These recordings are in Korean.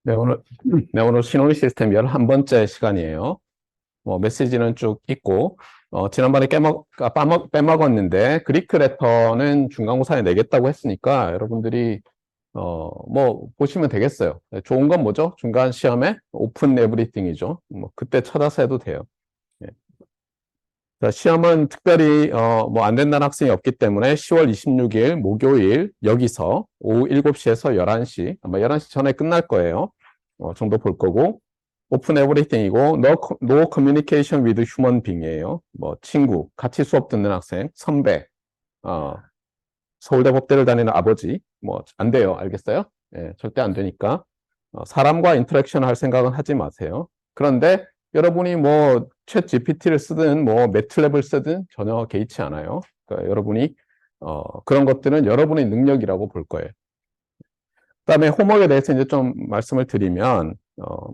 오늘 신호위 시스템 11번째 시간이에요. 메시지는 쭉 있고, 지난번에 빼먹었는데, 그리크 레터는 중간고사에 내겠다고 했으니까, 여러분들이, 보시면 되겠어요. 좋은 건 뭐죠? 중간 시험에 오픈 에브리띵이죠. 그때 찾아서 해도 돼요. 예. 자, 시험은 특별히, 안 된다는 학생이 없기 때문에 10월 26일 목요일 여기서 오후 7시에서 11시, 아마 11시 전에 끝날 거예요. 정도 볼 거고, 오픈 에브리띵이고, no communication with human being이에요. 친구, 같이 수업 듣는 학생, 선배, 서울대 법대를 다니는 아버지, 안 돼요. 알겠어요? 예, 절대 안 되니까. 사람과 인터랙션 할 생각은 하지 마세요. 그런데 여러분이 챗 GPT를 쓰든 매트랩을 쓰든 전혀 개의치 않아요. 그러니까 여러분이 그런 것들은 여러분의 능력이라고 볼 거예요. 그다음에 홈워크에 대해서 이제 좀 말씀을 드리면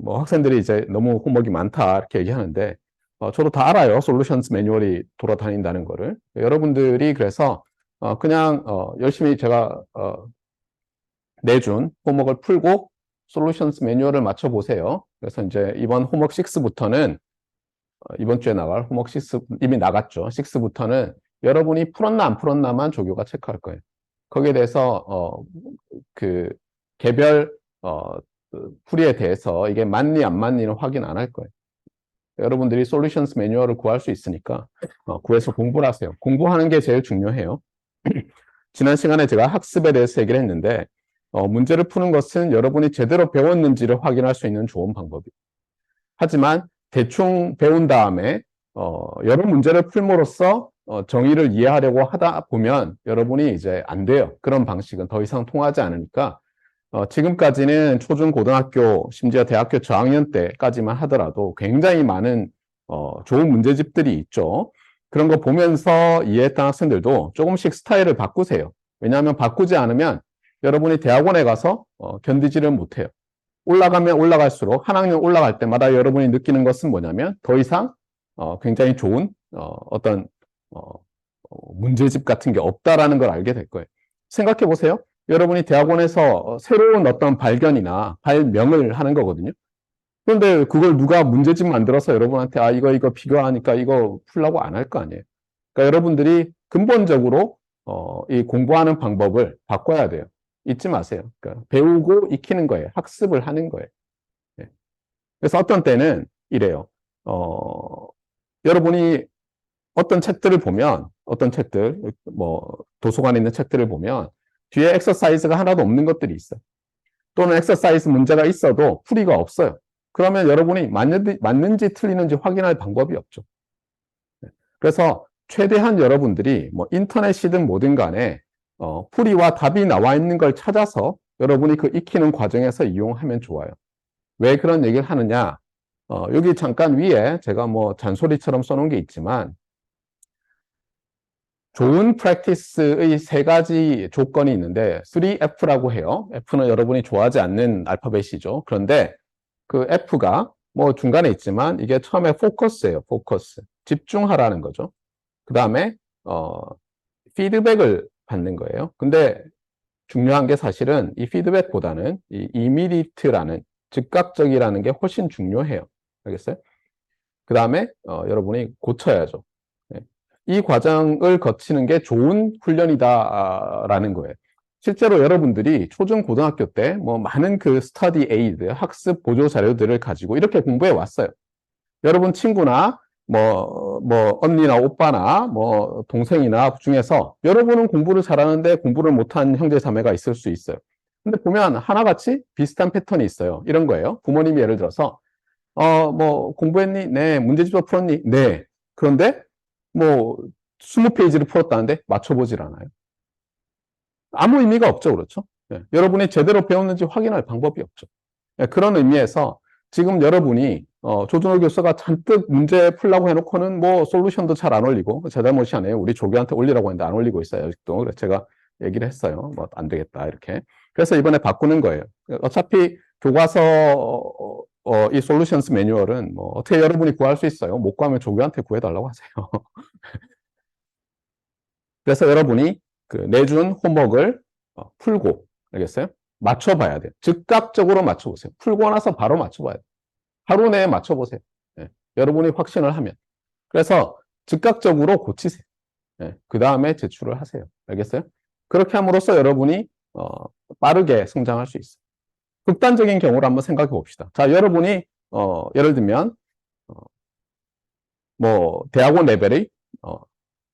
학생들이 이제 너무 홈워크가 많다 이렇게 얘기하는데 저도 다 알아요. 솔루션스 매뉴얼이 돌아다닌다는 거를. 여러분들이 그래서 그냥 열심히 제가 내준 홈워크를 풀고 솔루션스 매뉴얼을 맞춰 보세요. 그래서 이제 이번 홈워크 6부터는 이번 주에 나갈 홈워크 6 이미 나갔죠. 6부터는 여러분이 풀었나 안 풀었나만 조교가 체크할 거예요. 거기에 대해서 그 개별 풀이에 대해서 이게 맞니 안 맞니는 확인 안 할 거예요. 여러분들이 솔루션스 매뉴얼을 구할 수 있으니까 구해서 공부를 하세요. 공부하는 게 제일 중요해요. 지난 시간에 제가 학습에 대해서 얘기를 했는데 문제를 푸는 것은 여러분이 제대로 배웠는지를 확인할 수 있는 좋은 방법이에요. 하지만 대충 배운 다음에 여러 문제를 풀므로써 정의를 이해하려고 하다 보면 여러분이 이제 안 돼요. 그런 방식은 더 이상 통하지 않으니까 지금까지는 초중 고등학교 심지어 대학교 저학년 때까지만 하더라도 굉장히 많은 좋은 문제집들이 있죠. 그런 거 보면서 이해했던 학생들도 조금씩 스타일을 바꾸세요. 왜냐하면 바꾸지 않으면 여러분이 대학원에 가서 견디지를 못해요. 올라가면 올라갈수록 한 학년 올라갈 때마다 여러분이 느끼는 것은 뭐냐면 더 이상 굉장히 좋은 어떤 문제집 같은 게 없다라는 걸 알게 될 거예요. 생각해 보세요. 여러분이 대학원에서 새로운 어떤 발견이나 발명을 하는 거거든요. 그런데 그걸 누가 문제집 만들어서 여러분한테 이거 비교하니까 이거 풀라고 안 할 거 아니에요. 그러니까 여러분들이 근본적으로 이 공부하는 방법을 바꿔야 돼요. 잊지 마세요. 그러니까 배우고 익히는 거예요. 학습을 하는 거예요. 네. 그래서 어떤 때는 이래요. 여러분이 어떤 책들을 보면 어떤 책들 도서관에 있는 책들을 보면 뒤에 엑서사이즈가 하나도 없는 것들이 있어요. 또는 엑서사이즈 문제가 있어도 풀이가 없어요. 그러면 여러분이 맞는지 틀리는지 확인할 방법이 없죠. 그래서 최대한 여러분들이 인터넷이든 뭐든 간에 풀이와 답이 나와 있는 걸 찾아서 여러분이 그 익히는 과정에서 이용하면 좋아요. 왜 그런 얘기를 하느냐? 여기 잠깐 위에 제가 잔소리처럼 써놓은 게 있지만 좋은 프랙티스의 3가지 조건이 있는데 3F라고 해요. F는 여러분이 좋아하지 않는 알파벳이죠. 그런데 그 F가 중간에 있지만 이게 처음에 포커스예요. 포커스. 집중하라는 거죠. 그 다음에 피드백을 받는 거예요. 근데 중요한 게 사실은 이 피드백보다는 이 immediate라는 즉각적이라는 게 훨씬 중요해요. 알겠어요? 그 다음에 여러분이 고쳐야죠. 네. 이 과정을 거치는 게 좋은 훈련이다라는 거예요. 실제로 여러분들이 초중 고등학교 때 많은 그 스터디 에이드, 학습 보조 자료들을 가지고 이렇게 공부해 왔어요. 여러분 친구나 언니나 오빠나 동생이나 중에서 여러분은 공부를 잘하는데 공부를 못한 형제 자매가 있을 수 있어요. 근데 보면 하나같이 비슷한 패턴이 있어요. 이런 거예요. 부모님이 예를 들어서 공부했니? 네. 문제집도 풀었니? 네. 그런데 20페이지를 풀었다는데 맞춰보질 않아요. 아무 의미가 없죠. 그렇죠? 네. 여러분이 제대로 배웠는지 확인할 방법이 없죠. 네. 그런 의미에서 지금 여러분이 조준호 교수가 잔뜩 문제 풀라고 해놓고는 솔루션도 잘 안 올리고 제 잘못이 아니에요. 우리 조교한테 올리라고 했는데 안 올리고 있어요. 아직도. 그래서 제가 얘기를 했어요. 안 되겠다 이렇게. 그래서 이번에 바꾸는 거예요. 어차피 교과서 이 솔루션스 매뉴얼은 어떻게 여러분이 구할 수 있어요. 못 구하면 조교한테 구해달라고 하세요. 그래서 여러분이 그 내준 홈워크를 풀고, 알겠어요? 맞춰봐야 돼요. 즉각적으로 맞춰보세요. 풀고 나서 바로 맞춰봐야 돼요. 하루 내에 맞춰보세요. 예, 여러분이 확신을 하면. 그래서 즉각적으로 고치세요. 예, 그 다음에 제출을 하세요. 알겠어요? 그렇게 함으로써 여러분이 빠르게 성장할 수 있어요. 극단적인 경우를 한번 생각해 봅시다. 자, 여러분이 예를 들면 뭐 대학원 레벨이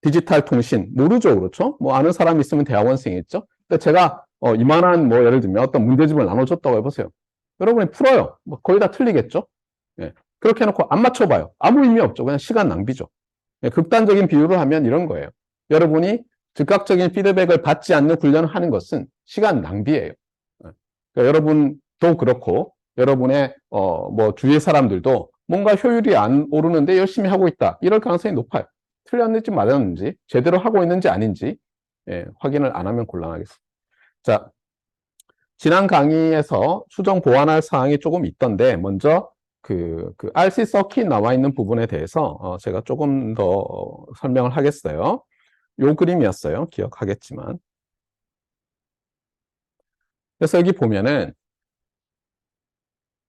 디지털 통신 모르죠, 그렇죠? 뭐 아는 사람 있으면 대학원생이겠죠. 근데 제가 이만한 뭐 예를 들면 어떤 문제집을 나눠줬다고 해보세요. 여러분이 풀어요. 뭐 거의 다 틀리겠죠. 예. 그렇게 해놓고 안 맞춰봐요. 아무 의미 없죠. 그냥 시간 낭비죠. 예. 극단적인 비유를 하면 이런 거예요. 여러분이 즉각적인 피드백을 받지 않는 훈련을 하는 것은 시간 낭비예요. 예. 그러니까 여러분도 그렇고 여러분의 뭐 주위의 사람들도 뭔가 효율이 안 오르는데 열심히 하고 있다. 이럴 가능성이 높아요. 틀렸는지 맞았는지 제대로 하고 있는지 아닌지 확인을 안 하면 곤란하겠습니다. 자, 지난 강의에서 수정 보완할 사항이 조금 있던데 먼저 그 RC 서킷 나와 있는 부분에 대해서 제가 조금 더 설명을 하겠어요. 요 그림이었어요. 기억하겠지만. 그래서 여기 보면은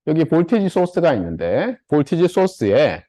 여기 볼티지 소스가 있는데 볼티지 소스에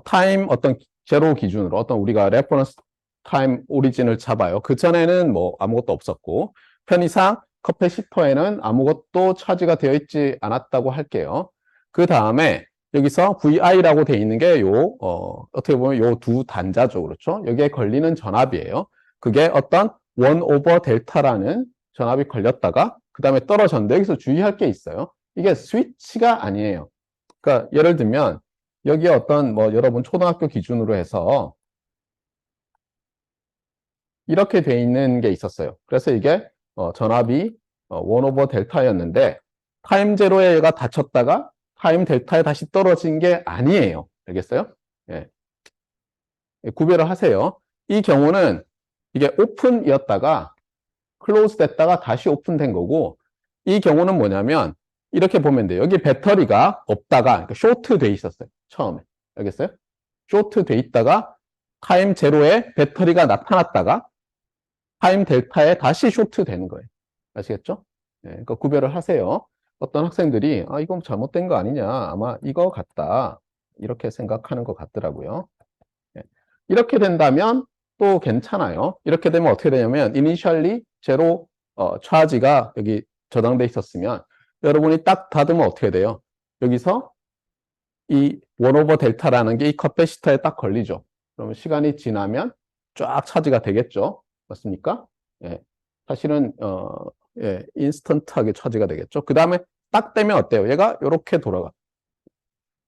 타임 어떤 제로 기준으로 어떤 우리가 레퍼런스 타임 오리진을 잡아요. 그 전에는 뭐 아무것도 없었고 편의상 커패시터에는 아무것도 차지가 되어 있지 않았다고 할게요. 그 다음에 여기서 VI라고 되어 있는 게 어떻게 보면 요 두 단자죠. 그렇죠? 여기에 걸리는 전압이에요. 그게 어떤 1 오버 델타라는 전압이 걸렸다가 그 다음에 떨어졌는데 여기서 주의할 게 있어요. 이게 스위치가 아니에요. 그러니까 예를 들면 여기에 어떤 뭐 여러분 초등학교 기준으로 해서 이렇게 돼 있는 게 있었어요. 그래서 이게 전압이 1 오버 델타였는데 타임 제로에 얘가 닫혔다가 타임 델타에 다시 떨어진 게 아니에요. 알겠어요? 예. 구별을 하세요. 이 경우는 이게 오픈이었다가 클로즈 됐다가 다시 오픈된 거고 이 경우는 뭐냐면 이렇게 보면 돼요. 여기 배터리가 없다가 그러니까 쇼트 돼 있었어요. 처음에. 알겠어요? 쇼트 돼 있다가 타임 제로에 배터리가 나타났다가 타임 델타에 다시 쇼트 되는 거예요. 아시겠죠? 네, 그러니까 구별을 하세요. 어떤 학생들이 이건 잘못된 거 아니냐 아마 이거 같다 이렇게 생각하는 것 같더라고요. 네. 이렇게 된다면 또 괜찮아요. 이렇게 되면 어떻게 되냐면 이니셜리 제로 차지가 여기 저장돼 있었으면 여러분이 딱 닫으면 어떻게 돼요? 여기서 이 원오버 델타라는 게 이 커패시터에 딱 걸리죠. 그러면 시간이 지나면 쫙 차지가 되겠죠. 맞습니까? 예. 사실은 예, 인스턴트하게 차지가 되겠죠. 그 다음에 딱 되면 어때요? 얘가 이렇게 돌아가.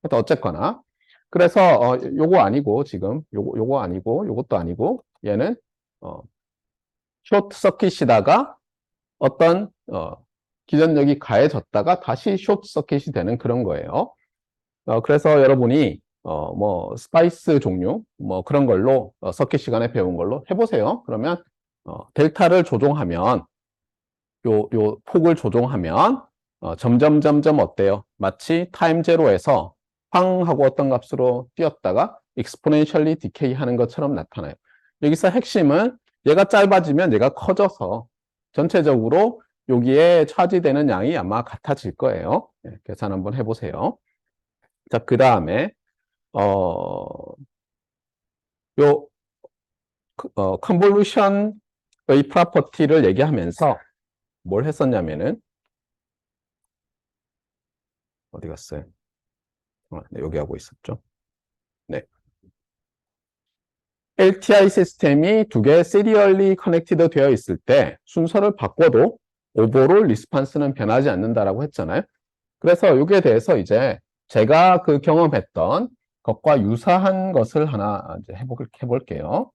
어쨌거나 그래서 요거 아니고 지금 요거 아니고 요것도 아니고 얘는 쇼트 서킷이다가 어떤 기전력이 가해졌다가 다시 쇼트 서킷이 되는 그런 거예요. 그래서 여러분이 뭐 스파이스 종류 뭐 그런 걸로 서킷 시간에 배운 걸로 해보세요. 그러면 델타를 조종하면 요 폭을 조종하면 점점 어때요? 마치 타임 제로에서 팡 하고 어떤 값으로 뛰었다가 exponentially decay 하는 것처럼 나타나요. 여기서 핵심은 얘가 짧아지면 얘가 커져서 전체적으로 여기에 차지되는 양이 아마 같아질 거예요. 네, 계산 한번 해보세요. 자, 그 다음에 요 컨볼루션의 프로퍼티를 얘기하면서 뭘 했었냐면은 어디 갔어요? 네, 여기 하고 있었죠. 네. LTI 시스템이 두 개 시리얼리 커넥티드 되어 있을 때 순서를 바꿔도 오버롤 리스판스는 변하지 않는다라고 했잖아요. 그래서 여기에 대해서 이제 제가 그 경험했던 것과 유사한 것을 하나 이제 해볼게요.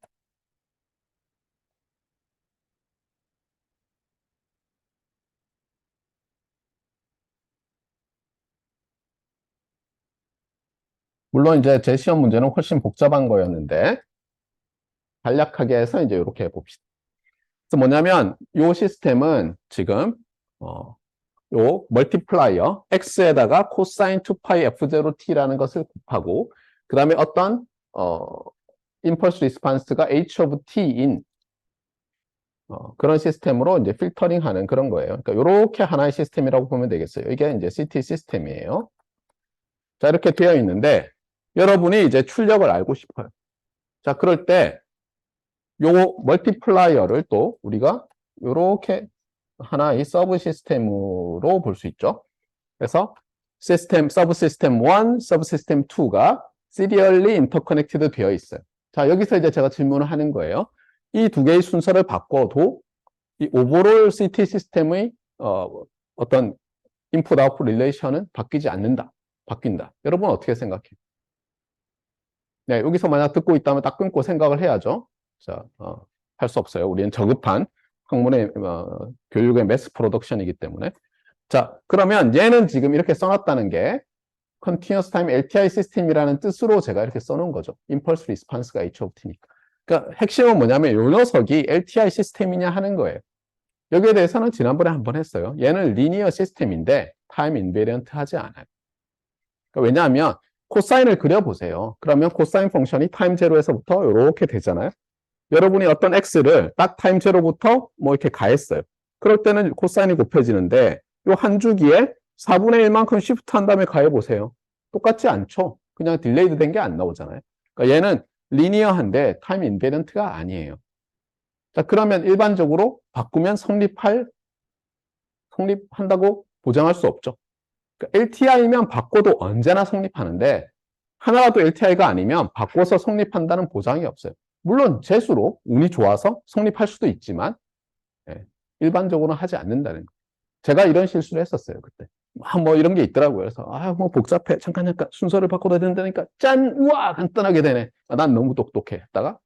물론 이제 제 시험 문제는 훨씬 복잡한 거였는데 간략하게 해서 이제 이렇게 해봅시다. 그래서 뭐냐면 이 시스템은 지금 요 멀티플라이어 x에다가 코사인 2파이 f0t라는 것을 곱하고 그 다음에 어떤 임펄스 리스판스가 h of t인 그런 시스템으로 이제 필터링 하는 그런 거예요. 그러니까 이렇게 하나의 시스템이라고 보면 되겠어요. 이게 이제 CT 시스템이에요. 자, 이렇게 되어 있는데 여러분이 이제 출력을 알고 싶어요. 자, 그럴 때 요 멀티플라이어를 또 우리가 이렇게 하나의 서브 시스템으로 볼 수 있죠. 그래서 시스템, 서브 시스템 1, 서브 시스템 2가 시리얼리 인터커넥티드 되어 있어요. 자, 여기서 이제 제가 질문을 하는 거예요. 이 두 개의 순서를 바꿔도 이 오버롤 CT 시스템의 어떤 인풋 아웃풋 릴레이션은 바뀌지 않는다. 바뀐다. 여러분 어떻게 생각해요? 네, 여기서 만약 듣고 있다면 딱 끊고 생각을 해야죠. 자, 할 수 없어요. 우리는 저급한 학문의 교육의 매스 프로덕션이기 때문에. 자, 그러면 얘는 지금 이렇게 써놨다는 게 Continuous Time LTI 시스템이라는 뜻으로 제가 이렇게 써놓은 거죠. Impulse Response가 H of T니까. 그러니까 핵심은 뭐냐면 이 녀석이 LTI 시스템이냐 하는 거예요. 여기에 대해서는 지난번에 한번 했어요. 얘는 리니어 시스템인데 타임 인베리언트 하지 않아요. 그러니까 왜냐하면 코사인을 그려보세요. 그러면 코사인 펑션이 타임 제로에서부터 이렇게 되잖아요. 여러분이 어떤 x를 딱 타임 제로부터 뭐 이렇게 가했어요. 그럴 때는 코사인이 곱해지는데 이 한 주기에 4분의 1만큼 시프트 한 다음에 가해보세요. 똑같지 않죠? 그냥 딜레이드 된 게 안 나오잖아요. 그러니까 얘는 리니어한데 타임 인베런트가 아니에요. 자, 그러면 일반적으로 바꾸면 성립한다고 보장할 수 없죠. 그러니까 LTI면 바꿔도 언제나 성립하는데 하나라도 LTI가 아니면 바꿔서 성립한다는 보장이 없어요. 물론 재수로 운이 좋아서 성립할 수도 있지만 일반적으로는 하지 않는다는 거예요. 제가 이런 실수를 했었어요, 그때. 뭐 이런 게 있더라고요. 그래서 뭐 복잡해. 잠깐 순서를 바꿔야 된다니까 짠! 우와! 간단하게 되네. 난 너무 똑똑해. 했다가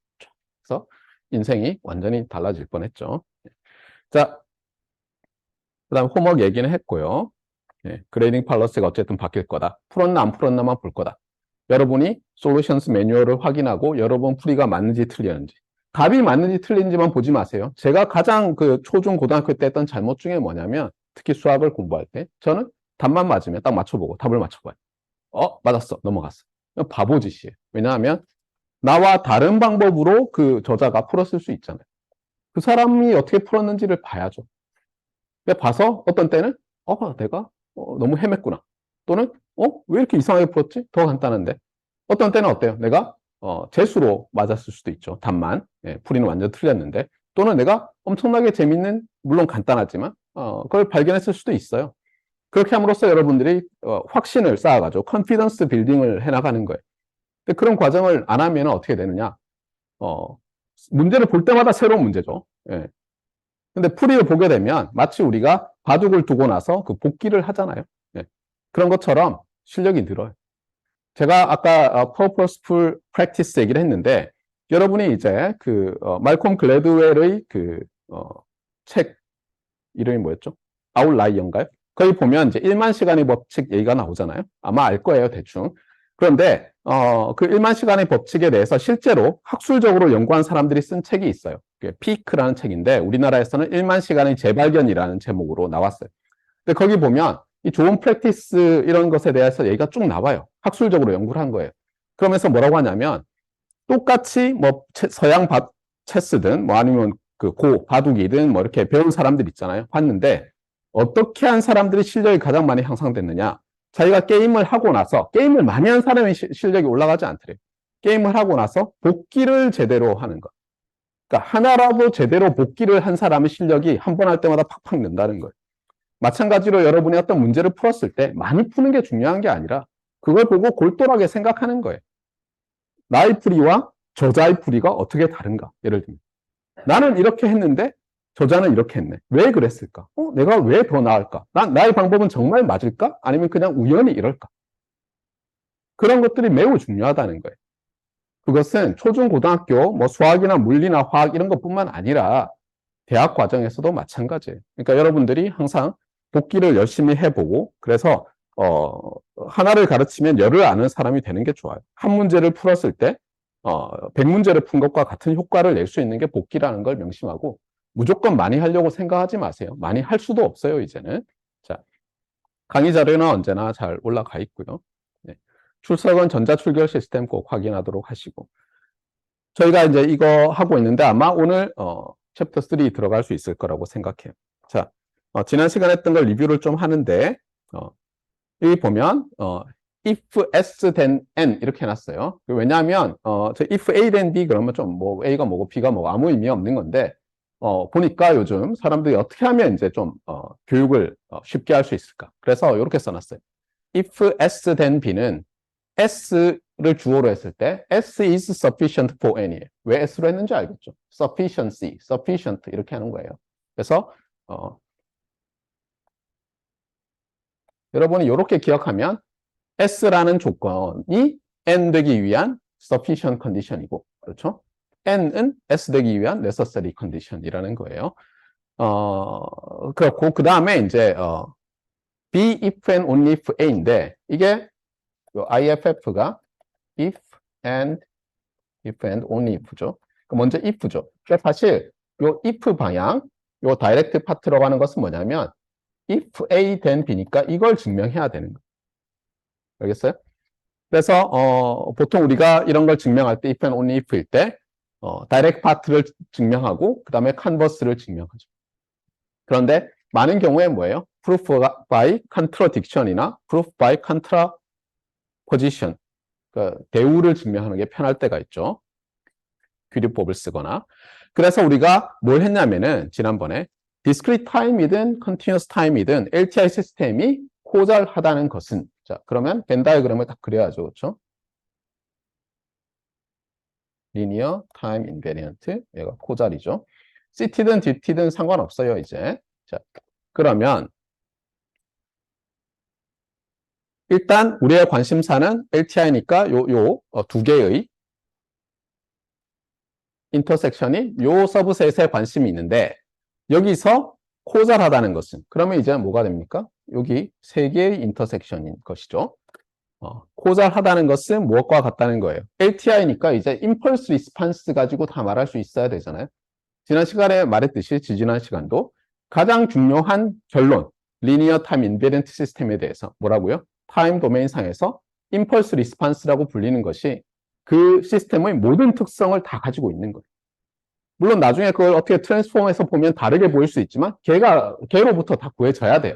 그래서 인생이 완전히 달라질 뻔했죠. 자, 그다음 홈워크 얘기는 했고요. 그레이딩 팔러스가 어쨌든 바뀔 거다. 풀었나 안 풀었나만 볼 거다. 여러분이 솔루션스 매뉴얼을 확인하고 여러 번 풀이가 맞는지 틀렸는지. 답이 맞는지 틀린지만 보지 마세요. 제가 가장 그 초중 고등학교 때 했던 잘못 중에 뭐냐면 특히 수학을 공부할 때 저는 답만 맞으면 딱 맞춰보고 답을 맞춰봐요. 맞았어. 넘어갔어. 바보 짓이에요. 왜냐하면 나와 다른 방법으로 그 저자가 풀었을 수 있잖아요. 그 사람이 어떻게 풀었는지를 봐야죠. 봐서 어떤 때는 내가 너무 헤맸구나. 또는 왜 이렇게 이상하게 풀었지? 더 간단한데. 어떤 때는 어때요? 내가 재수로 맞았을 수도 있죠. 답만. 풀이는 완전 틀렸는데. 또는 내가 엄청나게 재밌는, 물론 간단하지만 그걸 발견했을 수도 있어요. 그렇게 함으로써 여러분들이 확신을 쌓아가지고 컨피던스 빌딩을 해나가는 거예요. 근데 그런 과정을 안 하면 어떻게 되느냐? 문제를 볼 때마다 새로운 문제죠. 근데 풀이를 보게 되면 마치 우리가 바둑을 두고 나서 그 복기를 하잖아요. 그런 것처럼 실력이 늘어요. 제가 아까 Purposeful Practice 얘기를 했는데 여러분이 이제 그 말콤 글래드웰의 그 책 이름이 뭐였죠? 아웃라이어인가요? 거기 보면 이제 1만 시간의 법칙 얘기가 나오잖아요. 아마 알 거예요, 대충. 그런데 그 1만 시간의 법칙에 대해서 실제로 학술적으로 연구한 사람들이 쓴 책이 있어요. 피크라는 책인데 우리나라에서는 1만 시간의 재발견이라는 제목으로 나왔어요. 근데 거기 보면 이 좋은 프랙티스 이런 것에 대해서 얘기가 쭉 나와요. 학술적으로 연구를 한 거예요. 그러면서 뭐라고 하냐면 똑같이 뭐 서양 체스든 뭐 아니면 그 바둑이든 뭐 이렇게 배운 사람들 있잖아요. 봤는데 어떻게 한 사람들이 실력이 가장 많이 향상됐느냐? 자기가 게임을 하고 나서 게임을 많이 한 사람의 실력이 올라가지 않더래요. 게임을 하고 나서 복기를 제대로 하는 것. 그러니까 하나라도 제대로 복기를 한 사람의 실력이 한 번 할 때마다 팍팍 는다는 거예요. 마찬가지로 여러분이 어떤 문제를 풀었을 때 많이 푸는 게 중요한 게 아니라 그걸 보고 골똘하게 생각하는 거예요. 나의 풀이와 저자의 풀이가 어떻게 다른가? 예를 들면 나는 이렇게 했는데 저자는 이렇게 했네. 왜 그랬을까? 내가 왜 더 나을까? 나의 방법은 정말 맞을까? 아니면 그냥 우연히 이럴까? 그런 것들이 매우 중요하다는 거예요. 그것은 초중 고등학교 뭐 수학이나 물리나 화학 이런 것뿐만 아니라 대학 과정에서도 마찬가지예요. 그러니까 여러분들이 항상 복기를 열심히 해보고 그래서 하나를 가르치면 열을 아는 사람이 되는 게 좋아요. 한 문제를 풀었을 때 100문제를 푼 것과 같은 효과를 낼 수 있는 게 복기라는 걸 명심하고 무조건 많이 하려고 생각하지 마세요. 많이 할 수도 없어요, 이제는. 자, 강의 자료는 언제나 잘 올라가 있고요. 네. 출석은 전자출결 시스템 꼭 확인하도록 하시고 저희가 이제 이거 하고 있는데 아마 오늘 챕터 3 들어갈 수 있을 거라고 생각해요. 자, 지난 시간에 했던 걸 리뷰를 좀 하는데, 여기 보면, if s then n 이렇게 해놨어요. 왜냐하면, 저 if a then b 그러면 좀 뭐 a가 뭐고 b가 뭐고 아무 의미 없는 건데, 보니까 요즘 사람들이 어떻게 하면 이제 좀, 교육을 쉽게 할 수 있을까. 그래서 이렇게 써놨어요. if s then b는 s를 주어로 했을 때 s is sufficient for n이에요. 왜 s로 했는지 알겠죠? sufficiency, sufficient 이렇게 하는 거예요. 그래서 여러분이 이렇게 기억하면 s라는 조건이 n 되기 위한 sufficient condition이고, 그렇죠? n은 s 되기 위한 necessary condition이라는 거예요. 그렇고 그 다음에 이제 be if and only if a인데 이게 IFF가 if and only if죠. 먼저 if죠. 그러니까 사실 요 if 방향, 요 다이렉트 파트라고 하는 것은 뭐냐면 if A then B니까 이걸 증명해야 되는 거예요. 알겠어요? 그래서 보통 우리가 이런 걸 증명할 때 if and only if일 때 다이렉트 파트를 증명하고 그 다음에 컨버스를 증명하죠. 그런데 많은 경우에 뭐예요? proof by contradiction이나 proof by contraposition, 그러니까 대우를 증명하는 게 편할 때가 있죠. 규리법을 쓰거나. 그래서 우리가 뭘 했냐면은 지난번에 discrete time이든 continuous time이든 LTI 시스템이 코잘하다는 것은, 자 그러면 벤 다이어그램을 딱 그려야죠. 그렇죠? linear time invariant, 얘가 코잘이죠. CT든 DT든 상관없어요 이제. 자 그러면 일단 우리의 관심사는 LTI니까 요 두 개의 인터섹션이 요 서브셋에 관심이 있는데 여기서 코잘하다는 것은, 그러면 이제 뭐가 됩니까? 여기 세 개의 인터섹션인 것이죠. 코잘하다는 것은 무엇과 같다는 거예요? LTI니까 이제 임펄스 리스판스 가지고 다 말할 수 있어야 되잖아요. 지난 시간에 말했듯이 지지난 시간도 가장 중요한 결론, 리니어 타임 인베리언트 시스템에 대해서 뭐라고요? 타임 도메인 상에서 임펄스 리스판스라고 불리는 것이 그 시스템의 모든 특성을 다 가지고 있는 거예요. 물론 나중에 그걸 어떻게 트랜스폼해서 보면 다르게 보일 수 있지만 걔로부터 다 구해져야 돼요.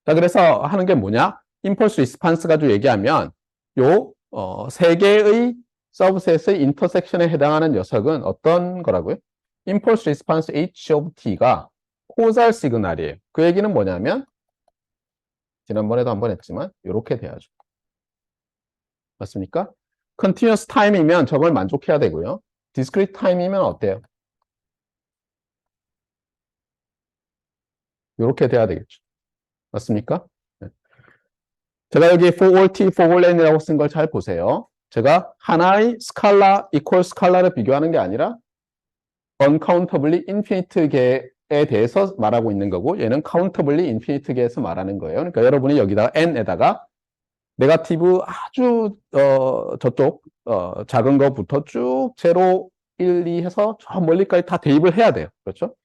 자, 그래서 하는 게 뭐냐? 임펄스 리스판스 가지고 얘기하면 요 세 개의 서브셋의 인터섹션에 해당하는 녀석은 어떤 거라고요? 임펄스 리스판스 H of T가 코잘 시그널이에요. 그 얘기는 뭐냐면 지난번에도 한번 했지만 이렇게 돼야죠. 맞습니까? continuous time이면 저걸 만족해야 되고요. discrete time이면 어때요? 이렇게 돼야 되겠죠. 맞습니까? 네. 제가 여기 for all t, for all n이라고 쓴 걸 잘 보세요. 제가 하나의 스칼라, 이퀄 스칼라를 비교하는 게 아니라 uncountably infinite 개에 대해서 말하고 있는 거고 얘는 countably infinite 개에서 말하는 거예요. 그러니까 여러분이 여기다가 n에다가 네거티브 아주 저쪽 작은 거부터 쭉 0, 1, 2 해서 저 멀리까지 다 대입을 해야 돼요. 그렇죠?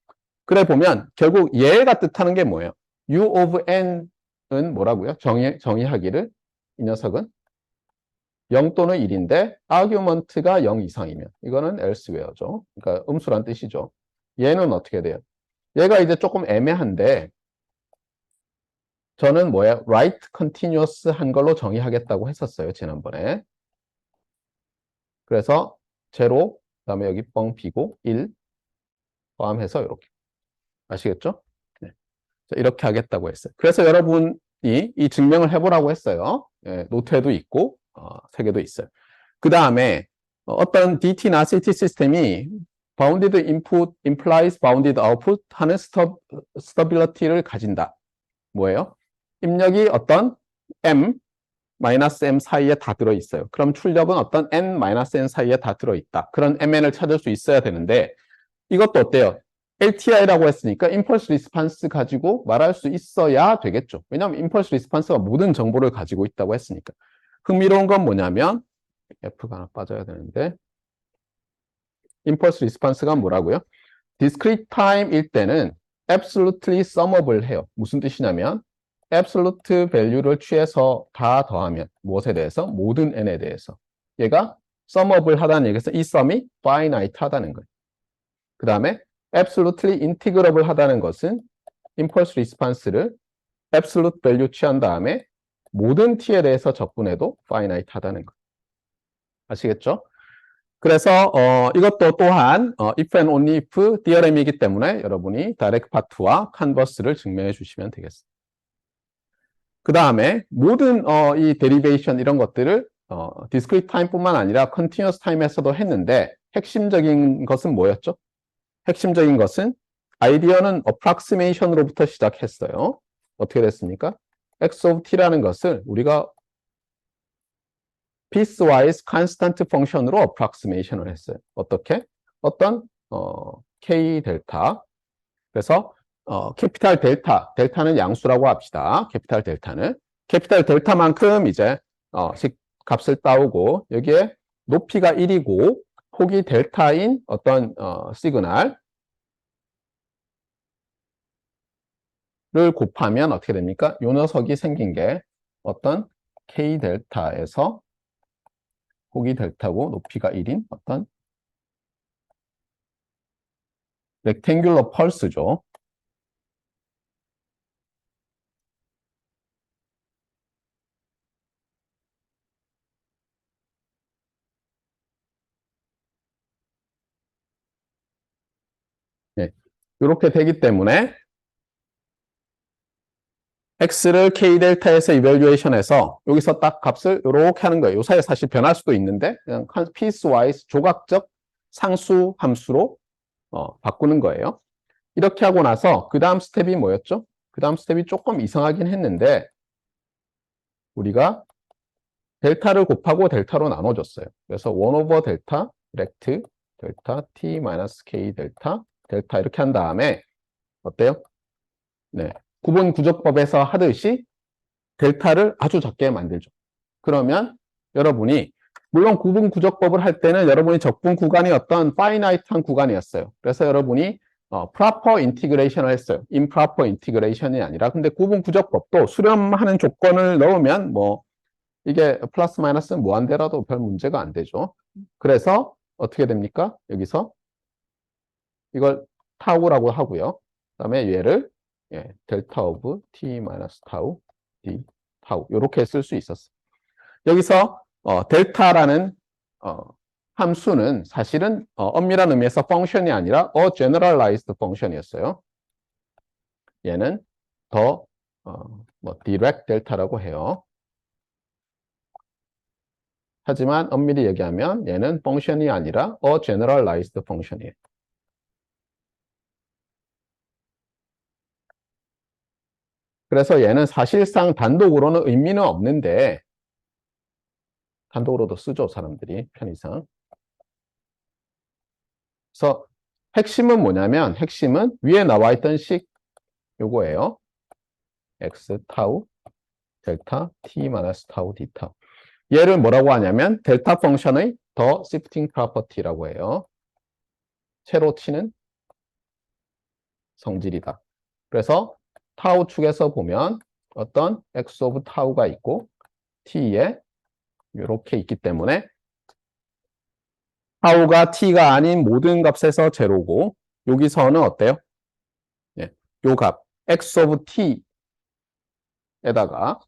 그래 보면 결국 얘가 뜻하는 게 뭐예요? U of n은 뭐라고요? 정의하기를 이 녀석은 0 또는 1인데 argument가 0 이상이면 이거는 elsewhere죠. 그러니까 음수란 뜻이죠. 얘는 어떻게 돼요? 얘가 이제 조금 애매한데 저는 뭐예요? right continuous 한 걸로 정의하겠다고 했었어요. 지난번에. 그래서 0, 그다음에 여기 뻥 비고 1 포함해서 이렇게. 아시겠죠? 네. 이렇게 하겠다고 했어요. 그래서 여러분이 이 증명을 해보라고 했어요. 예, 노트에도 있고 세 개도 있어요. 그 다음에 어떤 DT나 CT 시스템이 bounded input implies bounded output 하는 stability를 가진다. 뭐예요? 입력이 어떤 m, -m 사이에 다 들어있어요. 그럼 출력은 어떤 n, -n 사이에 다 들어있다. 그런 mn을 찾을 수 있어야 되는데 이것도 어때요? LTI라고 했으니까 임펄스 리스판스 가지고 말할 수 있어야 되겠죠. 왜냐하면 임펄스 리스판스가 모든 정보를 가지고 있다고 했으니까. 흥미로운 건 뭐냐면 F가 하나 빠져야 되는데 임펄스 리스판스가 뭐라고요? discrete time일 때는 absolutely summable 해요. 무슨 뜻이냐면 absolute value를 취해서 다 더하면 무엇에 대해서? 모든 n에 대해서. 얘가 summable 하다는 얘기에서 이 sum이 finite 하다는 거예요. 그 다음에 absolutely integrable 하다는 것은 impulse response를 absolute value 취한 다음에 모든 t에 대해서 접근해도 finite 하다는 것. 아시겠죠? 그래서 이것도 또한 if and only if theorem이기 때문에 여러분이 direct part와 converse를 증명해 주시면 되겠습니다. 그 다음에 모든 이 derivation 이런 것들을 discrete time뿐만 아니라 continuous time에서도 했는데 핵심적인 것은 뭐였죠? 핵심적인 것은 아이디어는 approximation으로부터 시작했어요. 어떻게 됐습니까? x of t라는 것을 우리가 piecewise constant function으로 approximation을 했어요. 어떻게? 어떤 k 델타. 그래서 캐피탈 델타, 델타는 양수라고 합시다. 캐피탈 델타는 캐피탈 델타만큼 이제 값을 따오고 여기에 높이가 1이고 폭이 델타인 어떤 시그널을 곱하면 어떻게 됩니까? 요 녀석이 생긴 게 어떤 k 델타에서 폭이 델타고 높이가 1인 어떤 렉탱귤러 펄스죠. 네. 이렇게 되기 때문에 x를 k 델타에서 이벨류에이션해서 여기서 딱 값을 이렇게 하는 거예요. 요 사이에 사실 변할 수도 있는데 그냥 piecewise 조각적 상수 함수로 바꾸는 거예요. 이렇게 하고 나서 그 다음 스텝이 뭐였죠? 그 다음 스텝이 조금 이상하긴 했는데 우리가 델타를 곱하고 델타로 나눠줬어요. 그래서 1 over 델타 렉트 델타 t 마이너스 k 델타 델타 이렇게 한 다음에 어때요? 네, 구분 구조법에서 하듯이 델타를 아주 작게 만들죠. 그러면 여러분이 물론 구분 구조법을 할 때는 여러분이 적분 구간이 어떤 finite한 구간이었어요. 그래서 여러분이 proper integration을 했어요. improper integration이 아니라. 근데 구분 구조법도 수렴하는 조건을 넣으면 뭐 이게 플러스 마이너스 무한대라도 별 문제가 안 되죠. 그래서 어떻게 됩니까? 여기서 이걸 타우라고 하고요. 그다음에 얘를 델타 오브 t 마이너스 타우 d 타우 이렇게 쓸 수 있었어요. 여기서 델타라는 함수는 사실은 엄밀한 의미에서 펑션이 아니라 generalized 펑션이었어요. 얘는 더 direct 델타라고 해요. 하지만 엄밀히 얘기하면 얘는 펑션이 아니라 generalized 펑션이에요. 그래서 얘는 사실상 단독으로는 의미는 없는데 단독으로도 쓰죠, 사람들이 편의상. 그래서 핵심은 뭐냐면 핵심은 위에 나와 있던 식 요거예요. x 타우 델타 t 마이너스 타우 d 타우. 얘를 뭐라고 하냐면 델타 펑션의 더 시프팅 프로퍼티라고 해요. 채로 치는 성질이다. 그래서 타우 축에서 보면 어떤 x 오브 타우가 있고 t에 이렇게 있기 때문에 타우가 t가 아닌 모든 값에서 제로고 여기서는 어때요? 예, 요 값 x 오브 t에다가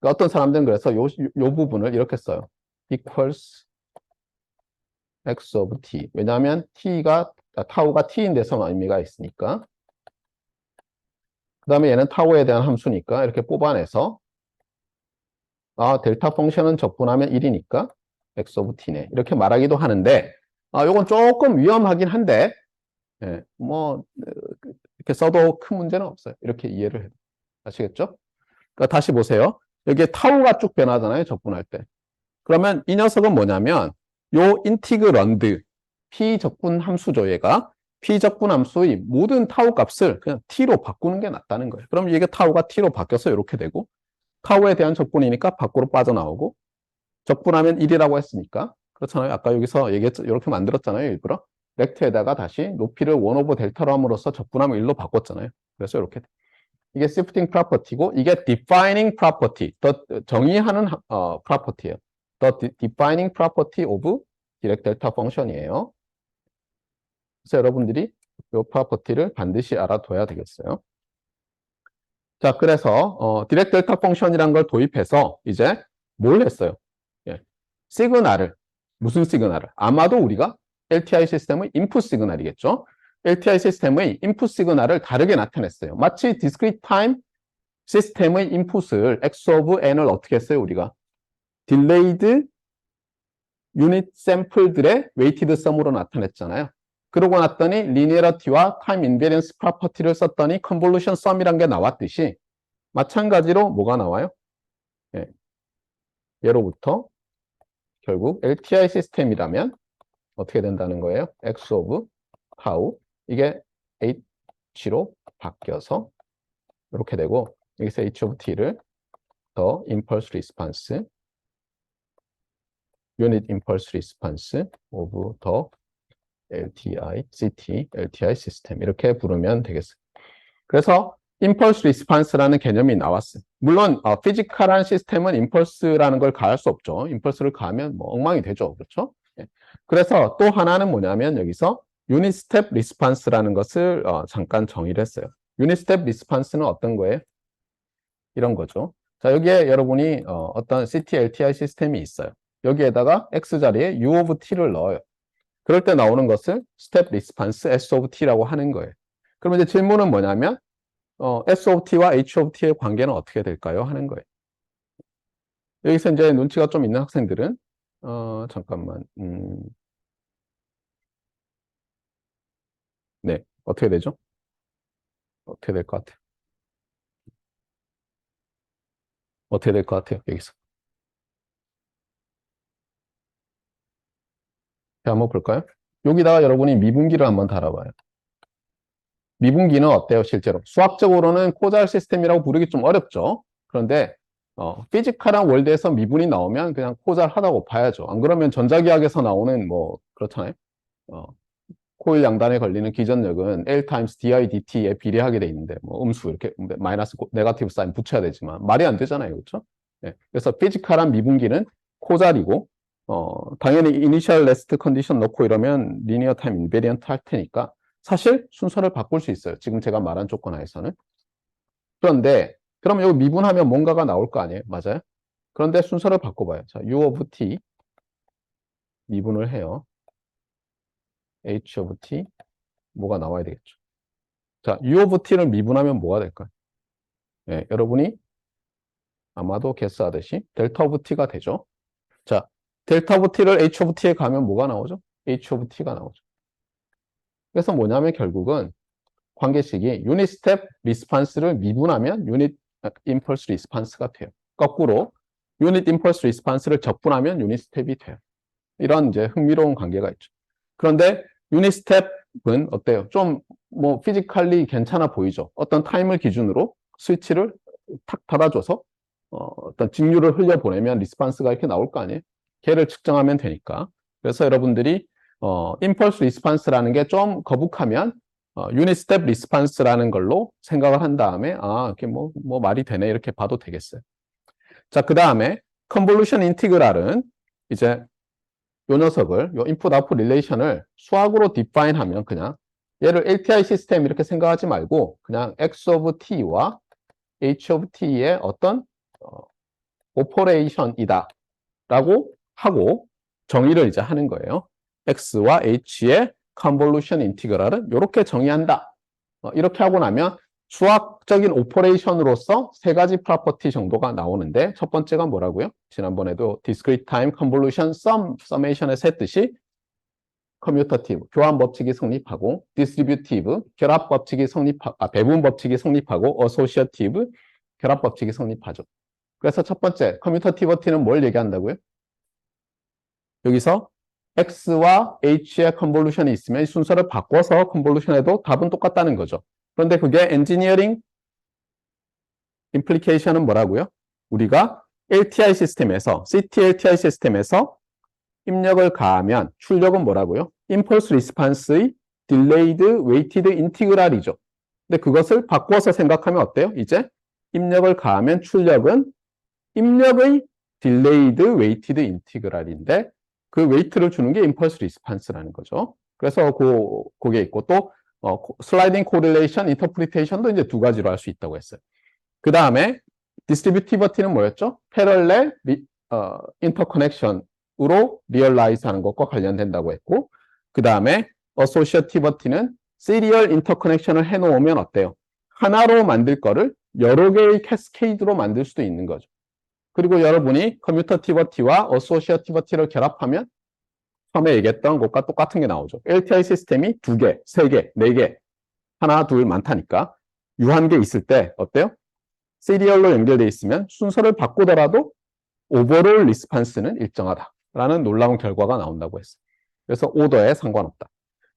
어떤 사람들은 그래서 요 부분을 이렇게 써요. equals x of t. 왜냐하면 타우가 t인 데서만 의미가 있으니까. 그 다음에 얘는 타우에 대한 함수니까 이렇게 뽑아내서 델타 펑션은 적분하면 1이니까 x of t네. 이렇게 말하기도 하는데 요건 조금 위험하긴 한데 뭐 이렇게 써도 큰 문제는 없어요. 이렇게 이해를 해도. 아시겠죠? 그러니까 다시 보세요. 여기에 타우가 쭉 변하잖아요. 적분할 때. 그러면 이 녀석은 뭐냐면 요 인티그런드 피적분 함수죠. 얘가 피적분 함수의 모든 타우 값을 그냥 t로 바꾸는 게 낫다는 거예요. 그럼 이게 타우가 t로 바뀌어서 이렇게 되고 타우에 대한 적분이니까 밖으로 빠져나오고 적분하면 1이라고 했으니까 그렇잖아요. 아까 여기서 얘기했죠. 이렇게 만들었잖아요. 일부러 렉트에다가 다시 높이를 1 오버 델타로 함으로써 적분하면 1로 바꿨잖아요. 그래서 이렇게 이게 shifting property고 이게 defining property, 더 정의하는 property예요. The defining property of direct delta function이에요. 그래서 여러분들이 이 프로퍼티를 반드시 알아둬야 되겠어요. 자, 그래서 디렉트 델타 펑션이라는 걸 도입해서 이제 뭘 했어요? 예. 시그널을, 무슨 시그널을? 아마도 우리가 LTI 시스템의 인풋 시그널이겠죠? LTI 시스템의 인풋 시그널을 다르게 나타냈어요. 마치 discrete time 시스템의 인풋을 x of n을 어떻게 했어요, 우리가? delayed 유닛 샘플들의 weighted sum으로 나타냈잖아요. 그러고 났더니 linearity와 time invariance property를 썼더니 convolution sum이란 게 나왔듯이 마찬가지로 뭐가 나와요? 예. 예로부터 결국 LTI 시스템이라면 어떻게 된다는 거예요? x of tau 이게 h로 바뀌어서 이렇게 되고 여기서 h of t를 더 impulse response unit impulse response of the LTI, CT, LTI 시스템 이렇게 부르면 되겠어요. 그래서 impulse response라는 개념이 나왔어요. 물론 피지컬한 시스템은 impulse라는 걸 가할 수 없죠. impulse를 가하면 뭐 엉망이 되죠. 그렇죠? 예. 그래서 또 하나는 뭐냐면 여기서 unit step response라는 것을 잠깐 정의를 했어요. unit step response는 어떤 거예요? 이런 거죠. 자, 여기에 여러분이 어떤 CT, LTI 시스템이 있어요. 여기에다가 X 자리에 U of T를 넣어요. 그럴 때 나오는 것을 스텝 리스판스 S of T라고 하는 거예요. 그러면 이제 질문은 뭐냐면 S of T와 H of T의 관계는 어떻게 될까요? 하는 거예요. 여기서 이제 눈치가 좀 있는 학생들은 잠깐만 네, 어떻게 되죠? 어떻게 될 것 같아요? 어떻게 될 것 같아요? 여기서 한번 볼까요? 여기다가 여러분이 미분기를 한번 달아봐요. 미분기는 어때요, 실제로? 수학적으로는 코자알 시스템이라고 부르기 좀 어렵죠. 그런데 피지컬한 월드에서 미분이 나오면 그냥 코자알하다고 봐야죠. 안 그러면 전자기하학에서 나오는 뭐 그렇잖아요. 코일 양단에 걸리는 기전력은 L times di dt에 비례하게 돼 있는데 뭐 음수 이렇게 마이너스 네거티브 사인 붙여야 되지만 말이 안 되잖아요, 그렇죠? 네. 그래서 피지컬한 미분기는 코자알이고 당연히 이니셜 레스트 컨디션 넣고 이러면 리니어 타임 인베리언트 할 테니까 사실 순서를 바꿀 수 있어요. 지금 제가 말한 조건 하에서는. 그런데 그럼 여기 미분하면 뭔가가 나올 거 아니에요? 맞아요? 그런데 순서를 바꿔봐요. 자, U of T 미분을 해요. H of T 뭐가 나와야 되겠죠. 자, U of T를 미분하면 뭐가 될까요? 네, 여러분이 아마도 개스하듯이 델타 오브 T가 되죠. 자, 델타 오브 T를 H of T에 가면 뭐가 나오죠? H of T가 나오죠. 그래서 뭐냐면 결국은 관계식이 유닛 스텝 리스판스를 미분하면 유닛 임펄스 리스판스가 돼요. 거꾸로 유닛 임펄스 리스판스를 적분하면 유닛 스텝이 돼요. 이런 이제 흥미로운 관계가 있죠. 그런데 유닛 스텝은 어때요? 좀 뭐 피지컬리 괜찮아 보이죠. 어떤 타임을 기준으로 스위치를 탁 닫아줘서 어떤 직류를 흘려보내면 리스판스가 이렇게 나올 거 아니에요? 걔를 측정하면 되니까. 그래서 여러분들이 임펄스 리스판스라는 게 좀 거북하면 유닛 스텝 리스판스라는 걸로 생각을 한 다음에 이렇게 뭐 말이 되네 이렇게 봐도 되겠어요. 자, 그 다음에 컨볼루션 인티그랄은 이제 요 녀석을 요 인풋 아웃풋 릴레이션을 수학으로 디파인하면 그냥 얘를 LTI 시스템 이렇게 생각하지 말고 그냥 X of T와 H of T의 어떤 오퍼레이션이다 라고 하고 정의를 이제 하는 거예요. X와 H의 컨볼루션 인티그랄은 이렇게 정의한다. 이렇게 하고 나면 수학적인 오퍼레이션으로서 세 가지 프로퍼티 정도가 나오는데 첫 번째가 뭐라고요? 지난번에도 discrete time convolution summation에서 했듯이 커뮤터티브, 교환 법칙이 성립하고 distributive, 결합 법칙이 배분 법칙이 성립하고 associative, 결합 법칙이 성립하죠. 그래서 첫 번째 커뮤터티버티는 뭘 얘기한다고요? 여기서 X와 H의 컨볼루션이 있으면 순서를 바꿔서 컨볼루션해도 답은 똑같다는 거죠. 그런데 그게 엔지니어링 임플리케이션은 뭐라고요? 우리가 LTI 시스템에서, CT LTI 시스템에서 입력을 가하면 출력은 뭐라고요? 임펄스 리스판스의 딜레이드 웨이티드 인티그랄이죠. 근데 그것을 바꿔서 생각하면 어때요? 이제 입력을 가하면 출력은 입력의 딜레이드 웨이티드 인티그랄인데 그 웨이트를 주는 게 임펄스 리스판스라는 거죠. 그래서 그게 있고 또 슬라이딩 코릴레이션, 인터프리테이션도 이제 두 가지로 할 수 있다고 했어요. 그 다음에 디스트리뷰티버티는 뭐였죠? 패럴렐 인터커넥션으로 리얼라이즈 하는 것과 관련된다고 했고, 그 다음에 어소시어티버티는 시리얼 인터커넥션을 해놓으면 어때요? 하나로 만들 거를 여러 개의 캐스케이드로 만들 수도 있는 거죠. 그리고 여러분이 커뮤터티버티와 어소시어티버티를 결합하면 처음에 얘기했던 것과 똑같은 게 나오죠. LTI 시스템이 2개, 3개, 4개, 하나, 둘 많다니까 유한계 있을 때 어때요? 시리얼로 연결되어 있으면 순서를 바꾸더라도 오버롤 리스판스는 일정하다라는 놀라운 결과가 나온다고 했어요. 그래서 오더에 상관없다.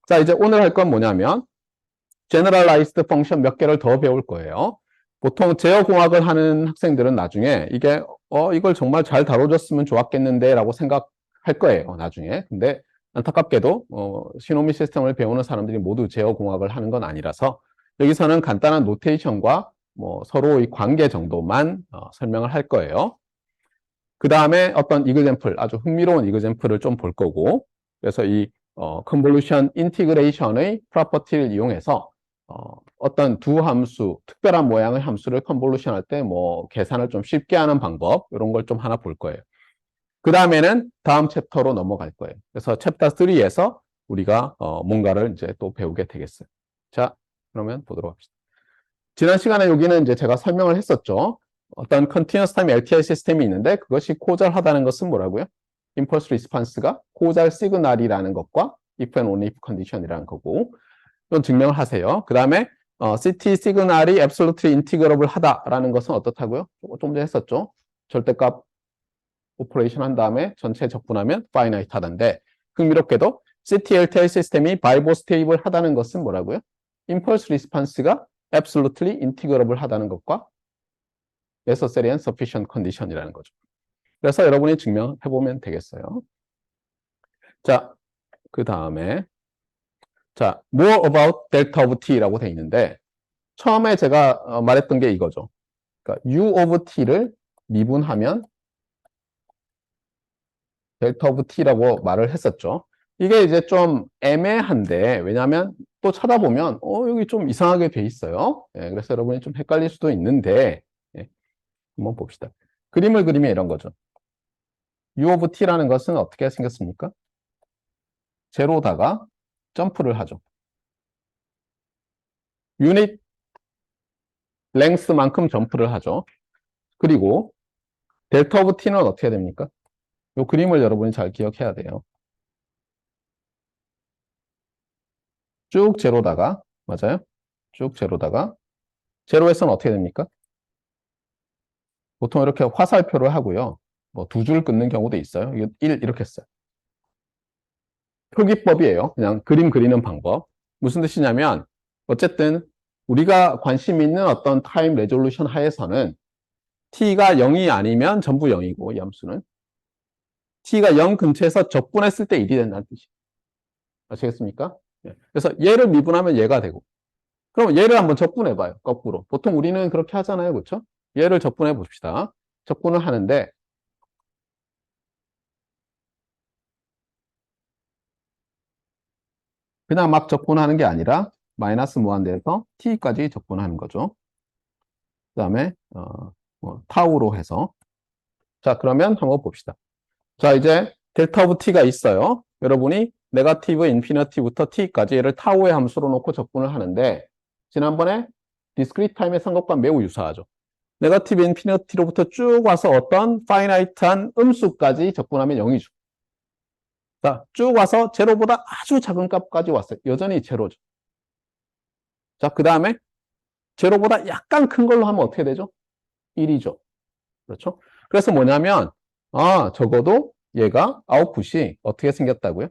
자, 이제 오늘 할 건 뭐냐면 제너럴라이즈드 펑션 몇 개를 더 배울 거예요. 보통 제어공학을 하는 학생들은 나중에 이걸 정말 잘 다뤄줬으면 좋았겠는데 라고 생각할 거예요, 나중에. 근데 안타깝게도 시노미 시스템을 배우는 사람들이 모두 제어공학을 하는 건 아니라서 여기서는 간단한 노테이션과 서로의 관계 정도만 설명을 할 거예요. 그 다음에 어떤 이그젬플, 아주 흥미로운 이그젬플을 좀 볼 거고, 그래서 이 컨볼루션 인티그레이션의 프로퍼티를 이용해서 어떤 두 함수, 특별한 모양의 함수를 컨볼루션 할 때 계산을 좀 쉽게 하는 방법, 이런 걸 좀 하나 볼 거예요. 그 다음에는 다음 챕터로 넘어갈 거예요. 그래서 챕터 3에서 우리가 뭔가를 이제 또 배우게 되겠어요. 자, 그러면 보도록 합시다. 지난 시간에 여기는 이제 제가 설명을 했었죠. 어떤 Continuous Time LTI 시스템이 있는데 그것이 코잘하다는 것은 뭐라고요? Impulse Response가 코잘 시그널이라는 것과 if and only if condition이라는 거고, 이건 증명을 하세요. 그 다음에 CT 시그널이 absolutely integrable 하다라는 것은 어떻다고요? 좀 전에 했었죠. 절대값 오퍼레이션 한 다음에 전체 적분하면 finite 하던데, 흥미롭게도 CT LTI 시스템이 바이보스테이블 하다는 것은 뭐라고요? Impulse Response가 absolutely integrable 하다는 것과 necessary and sufficient condition이라는 거죠. 그래서 여러분이 증명해보면 되겠어요. 자, 그 다음에 자, more about delta of t라고 돼 있는데 처음에 제가 말했던 게 이거죠. 그러니까 u of t를 미분하면 delta of t라고 말을 했었죠. 이게 이제 좀 애매한데, 왜냐하면 또 찾아보면 여기 좀 이상하게 돼 있어요. 예, 그래서 여러분이 좀 헷갈릴 수도 있는데, 예, 한번 봅시다. 그림을 그리면 이런 거죠. u of t라는 것은 어떻게 생겼습니까? 제로다가 점프를 하죠. 유닛 랭스만큼 점프를 하죠. 그리고 델타 오브 t는 어떻게 됩니까? 이 그림을 여러분이 잘 기억해야 돼요. 쭉 제로다가, 맞아요? 쭉 제로다가, 제로에서는 어떻게 됩니까? 보통 이렇게 화살표를 하고요. 두 줄 끊는 경우도 있어요. 이거 1 이렇게 써요. 표기법이에요. 그냥 그림 그리는 방법. 무슨 뜻이냐면 어쨌든 우리가 관심 있는 어떤 타임 레졸루션 하에서는 t가 0이 아니면 전부 0이고, 이 함수는 t가 0 근처에서 적분했을 때 1이 된다는 뜻이에요. 아시겠습니까? 그래서 얘를 미분하면 얘가 되고, 그럼 얘를 한번 적분해봐요. 거꾸로. 보통 우리는 그렇게 하잖아요. 그렇죠? 얘를 적분해 봅시다. 적분을 하는데 그냥 막 적분하는 게 아니라 마이너스 무한대에서 t까지 적분하는 거죠. 그 다음에 타우로 해서, 자, 그러면 한번 봅시다. 자, 이제 델타 오브 t가 있어요. 여러분이 네거티브 인피니티부터 t까지 얘를 타우의 함수로 놓고 적분을 하는데, 지난번에 디스크리트 타임의 산 것과 매우 유사하죠. 네거티브 인피니티로부터 쭉 와서 어떤 파이나이트한 음수까지 적분하면 0이죠. 자, 쭉 와서 제로보다 아주 작은 값까지 왔어요. 여전히 제로죠. 자, 그 다음에 제로보다 약간 큰 걸로 하면 어떻게 되죠? 1이죠. 그렇죠? 그래서 뭐냐면, 적어도 얘가 아웃풋이 어떻게 생겼다고요?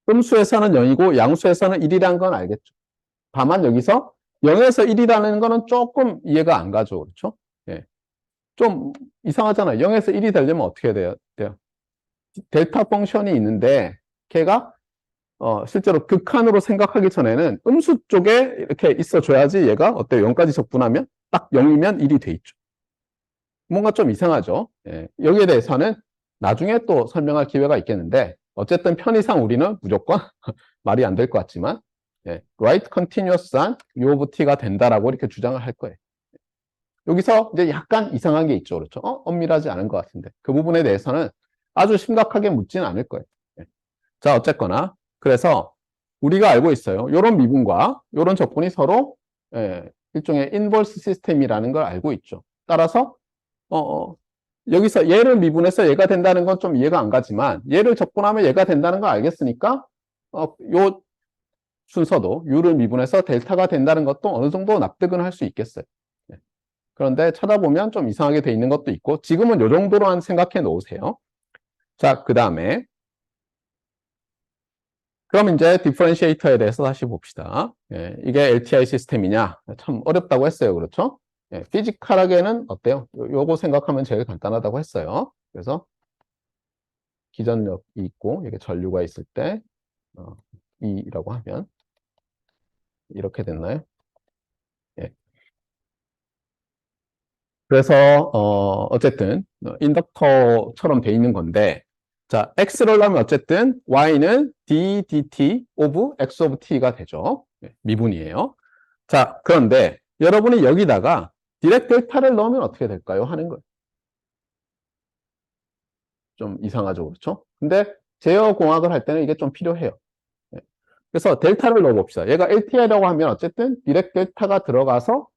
음수에서는 0이고 양수에서는 1이라는 건 알겠죠. 다만 여기서 0에서 1이라는 거는 조금 이해가 안 가죠. 그렇죠? 예. 좀 이상하잖아요. 0에서 1이 되려면 어떻게 돼요? 델타 펑션이 있는데 걔가 실제로 극한으로 생각하기 전에는 음수 쪽에 이렇게 있어줘야지 얘가 어때요? 0까지 적분하면 딱 0이면 1이 돼 있죠. 뭔가 좀 이상하죠. 예. 여기에 대해서는 나중에 또 설명할 기회가 있겠는데, 어쨌든 편의상 우리는 무조건 말이 안 될 것 같지만 right continuous한 U of T가 된다라고 이렇게 주장을 할 거예요. 여기서 이제 약간 이상한 게 있죠. 그렇죠? 엄밀하지 않은 것 같은데. 그 부분에 대해서는 아주 심각하게 묻지는 않을 거예요. 자, 어쨌거나. 그래서 우리가 알고 있어요. 이런 미분과 이런 적분이 서로 일종의 인버스 시스템이라는 걸 알고 있죠. 따라서 여기서 얘를 미분해서 얘가 된다는 건 좀 이해가 안 가지만 얘를 적분하면 얘가 된다는 걸 알겠으니까 요 순서도 U를 미분해서 델타가 된다는 것도 어느 정도 납득은 할 수 있겠어요. 그런데 찾아보면 좀 이상하게 돼 있는 것도 있고 지금은 요 정도로만 생각해 놓으세요. 자, 그 다음에 그럼 이제 디퍼런시에이터에 대해서 다시 봅시다. 이게 LTI 시스템이냐? 참 어렵다고 했어요. 그렇죠? 피지컬하게는 어때요? 요거 생각하면 제일 간단하다고 했어요. 그래서 기전력이 있고 이게 전류가 있을 때 E라고 하면 이렇게 됐나요? 예. 그래서 어쨌든 인덕터처럼 돼 있는 건데 자, X를 넣으면 어쨌든 Y는 d dt of X of T가 되죠. 미분이에요. 자, 그런데 여러분이 여기다가 디렉 델타를 넣으면 어떻게 될까요? 하는 거예요. 좀 이상하죠, 그렇죠? 근데 제어 공학을 할 때는 이게 좀 필요해요. 그래서 델타를 넣어봅시다. 얘가 LTI라고 하면 어쨌든 디렉 델타가 들어가서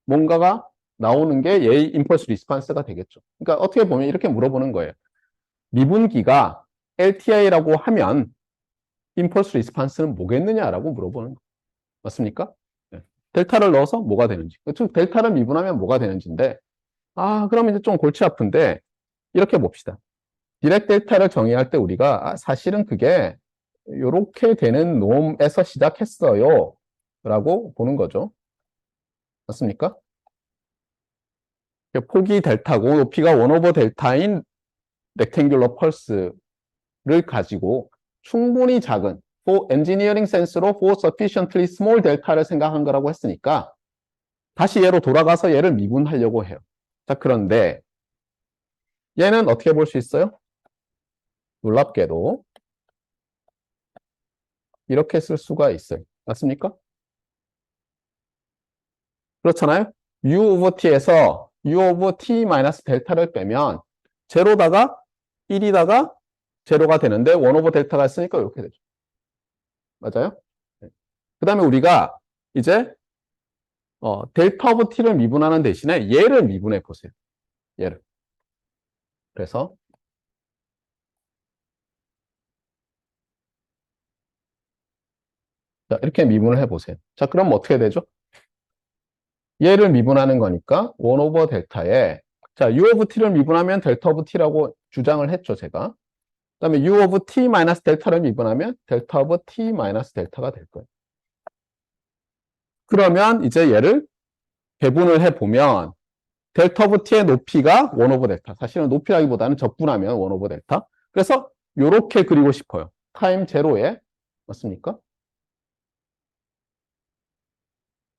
뭔가가 나오는 게 얘의 임펄스 리스판스가 되겠죠. 그러니까 어떻게 보면 이렇게 물어보는 거예요. 미분기가 LTI라고 하면 임펄스 리스판스는 뭐겠느냐라고 물어보는 거예요. 맞습니까? 델타를 넣어서 뭐가 되는지. 즉 델타를 미분하면 뭐가 되는지인데 그러면 이제 좀 골치 아픈데 이렇게 봅시다. 디렉 델타를 정의할 때 우리가 사실은 그게 이렇게 되는 놈에서 시작했어요 라고 보는 거죠. 맞습니까? 폭이 델타고 높이가 1/4 델타인 렉탱귤러 펄스를 가지고 충분히 작은 for engineering sense로 for sufficiently small 델타를 생각한 거라고 했으니까 다시 얘로 돌아가서 얘를 미분하려고 해요. 자, 그런데 얘는 어떻게 볼 수 있어요? 놀랍게도 이렇게 쓸 수가 있어요. 맞습니까? 그렇잖아요? U over T에서 U over T 마이너스 델타를 빼면 제로다가 1이다가 제로가 되는데 1 over 델타가 있으니까 이렇게 되죠. 맞아요? 그 다음에 우리가 이제 델타 오브 T를 미분하는 대신에 얘를 미분해 보세요. 얘를. 그래서 자, 이렇게 미분을 해보세요. 자, 그럼 어떻게 되죠? 얘를 미분하는 거니까 1 over 델타에 자, U of T를 미분하면 델타 오브 T라고 주장을 했죠, 제가. 그 다음에 U of T 마이너스 델타를 미분하면 델타 오브 T 마이너스 델타가 될 거예요. 그러면 이제 얘를 배분을 해보면 델타 오브 T의 높이가 1 over 델타. 사실은 높이라기보다는 적분하면 1 over 델타. 그래서 이렇게 그리고 싶어요. 타임 제로에 맞습니까?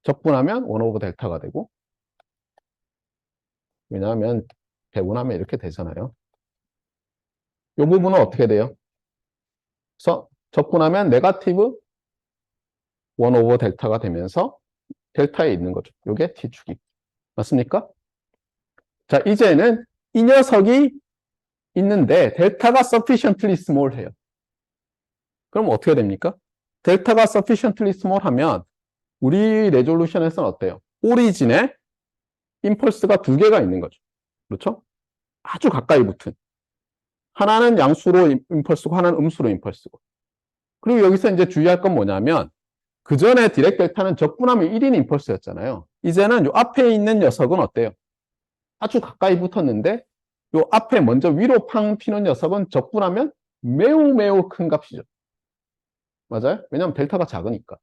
적분하면 1 over 델타가 되고 왜냐하면 배분하면 이렇게 되잖아요. 이 부분은 어떻게 돼요? 그래서 적분하면 네거티브 1 over 델타가 되면서 델타에 있는 거죠. 이게 T축이. 맞습니까? 자, 이제는 이 녀석이 있는데 델타가 sufficiently small 해요. 그럼 어떻게 됩니까? 델타가 sufficiently small 하면 우리 레졸루션에서는 어때요? 오리진에 임펄스가 두 개가 있는 거죠. 그렇죠? 아주 가까이 붙은. 하나는 양수로 임펄스고 하나는 음수로 임펄스고. 그리고 여기서 이제 주의할 건 뭐냐면 그 전에 디렉 델타는 적분하면 1인 임펄스였잖아요. 이제는 요 앞에 있는 녀석은 어때요? 아주 가까이 붙었는데 요 앞에 먼저 위로 팡 피는 녀석은 적분하면 매우 매우 큰 값이죠. 맞아요? 왜냐하면 델타가 작으니까.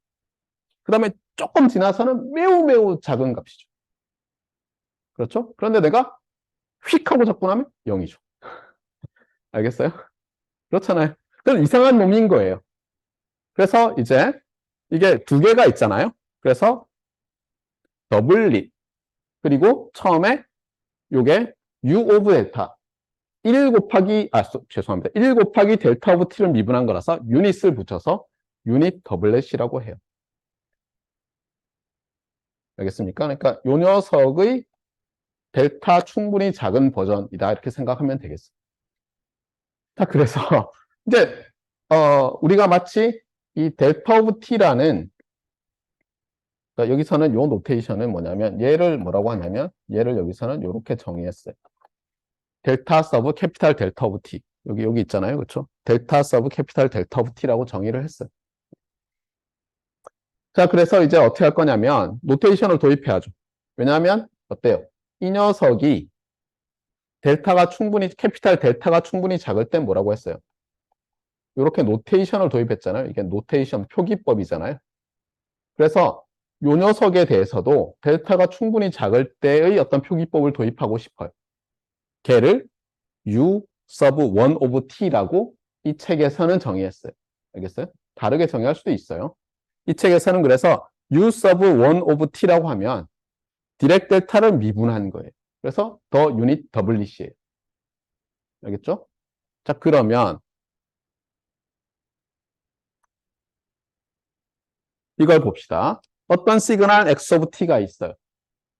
그 다음에 조금 지나서는 매우 매우 작은 값이죠. 그렇죠? 그런데 내가 휙 하고 적분하면 0이죠. 알겠어요? 그렇잖아요. 그건 이상한 놈인 거예요. 그래서 이제 이게 두 개가 있잖아요. 그래서 더블릿 그리고 처음에 요게 U 오브 델타 죄송합니다. 1 곱하기 델타 오브 t를 미분한 거라서 유닛을 붙여서 유닛 더블렛이라고 해요. 알겠습니까? 그러니까 요 녀석의 델타 충분히 작은 버전이다. 이렇게 생각하면 되겠어요. 자, 그래서 이제 우리가 마치 이 델타 오브 t라는 그러니까 여기서는 요 노테이션은 뭐냐면 얘를 뭐라고 하냐면 얘를 여기서는 이렇게 정의했어요. 델타 서브 캐피탈 델타 오브 t 여기 있잖아요. 그렇죠? 델타 서브 캐피탈 델타 오브 t라고 정의를 했어요. 자, 그래서 이제 어떻게 할 거냐면 노테이션을 도입해야죠. 왜냐하면 어때요? 이 녀석이 캐피탈 델타가 충분히 작을 땐 뭐라고 했어요? 이렇게 노테이션을 도입했잖아요. 이게 노테이션 표기법이잖아요. 그래서 요 녀석에 대해서도 델타가 충분히 작을 때의 어떤 표기법을 도입하고 싶어요. 걔를 U sub 1 of t라고 이 책에서는 정의했어요. 알겠어요? 다르게 정의할 수도 있어요. 이 책에서는 그래서 U sub 1 of t라고 하면 디렉 델타를 미분한 거예요. 그래서 더 유닛 더블릿이에요. 알겠죠? 자, 그러면 이걸 봅시다. 어떤 시그널 x of t가 있어요.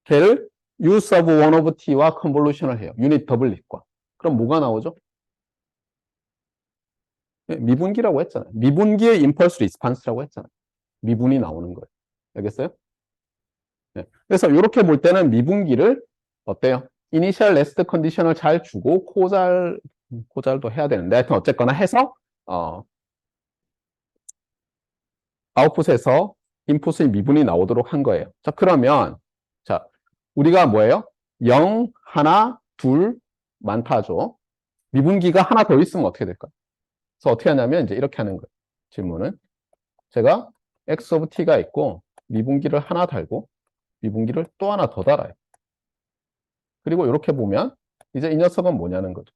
걔를 U sub 1 of t와 컨볼루션을 해요. 유닛 더블릿과. 그럼 뭐가 나오죠? 미분기라고 했잖아요. 미분기의 임펄스 리스판스라고 했잖아요. 미분이 나오는 거예요. 알겠어요? 네. 그래서 이렇게 볼 때는 미분기를 어때요? 이니셜 레스트 컨디션을 잘 주고 코잘도 해야 되는데 하여튼 어쨌거나 해서 아웃풋에서 인풋의 미분이 나오도록 한 거예요. 자, 그러면 자, 우리가 뭐예요? 0, 하나, 둘 많다죠. 미분기가 하나 더 있으면 어떻게 될까요? 그래서 어떻게 하냐면 이제 이렇게 하는 거예요. 질문은 제가 x of t가 있고 미분기를 하나 달고 미분기를 또 하나 더 달아요. 그리고 이렇게 보면 이제 이 녀석은 뭐냐는 거죠.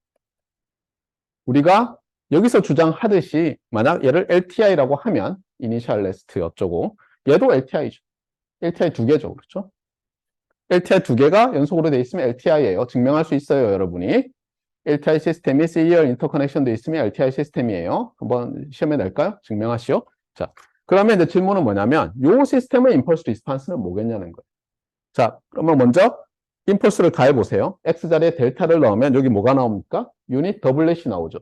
우리가 여기서 주장하듯이 만약 얘를 LTI라고 하면 이니셜 레스트 어쩌고 얘도 LTI죠. LTI 두 개죠. 그렇죠? LTI 두 개가 연속으로 돼 있으면 LTI예요. 증명할 수 있어요, 여러분이. LTI 시스템이 Serial Interconnection 돼 있으면 LTI 시스템이에요. 한번 시험에 낼까요? 증명하시오. 자, 그러면 이제 질문은 뭐냐면 이 시스템의 임펄스 리스판스는 뭐겠냐는 거예요. 자, 그러면 먼저 임펄스를 가해보세요. X 자리에 델타를 넣으면 여기 뭐가 나옵니까? 유닛 더블렛이 나오죠.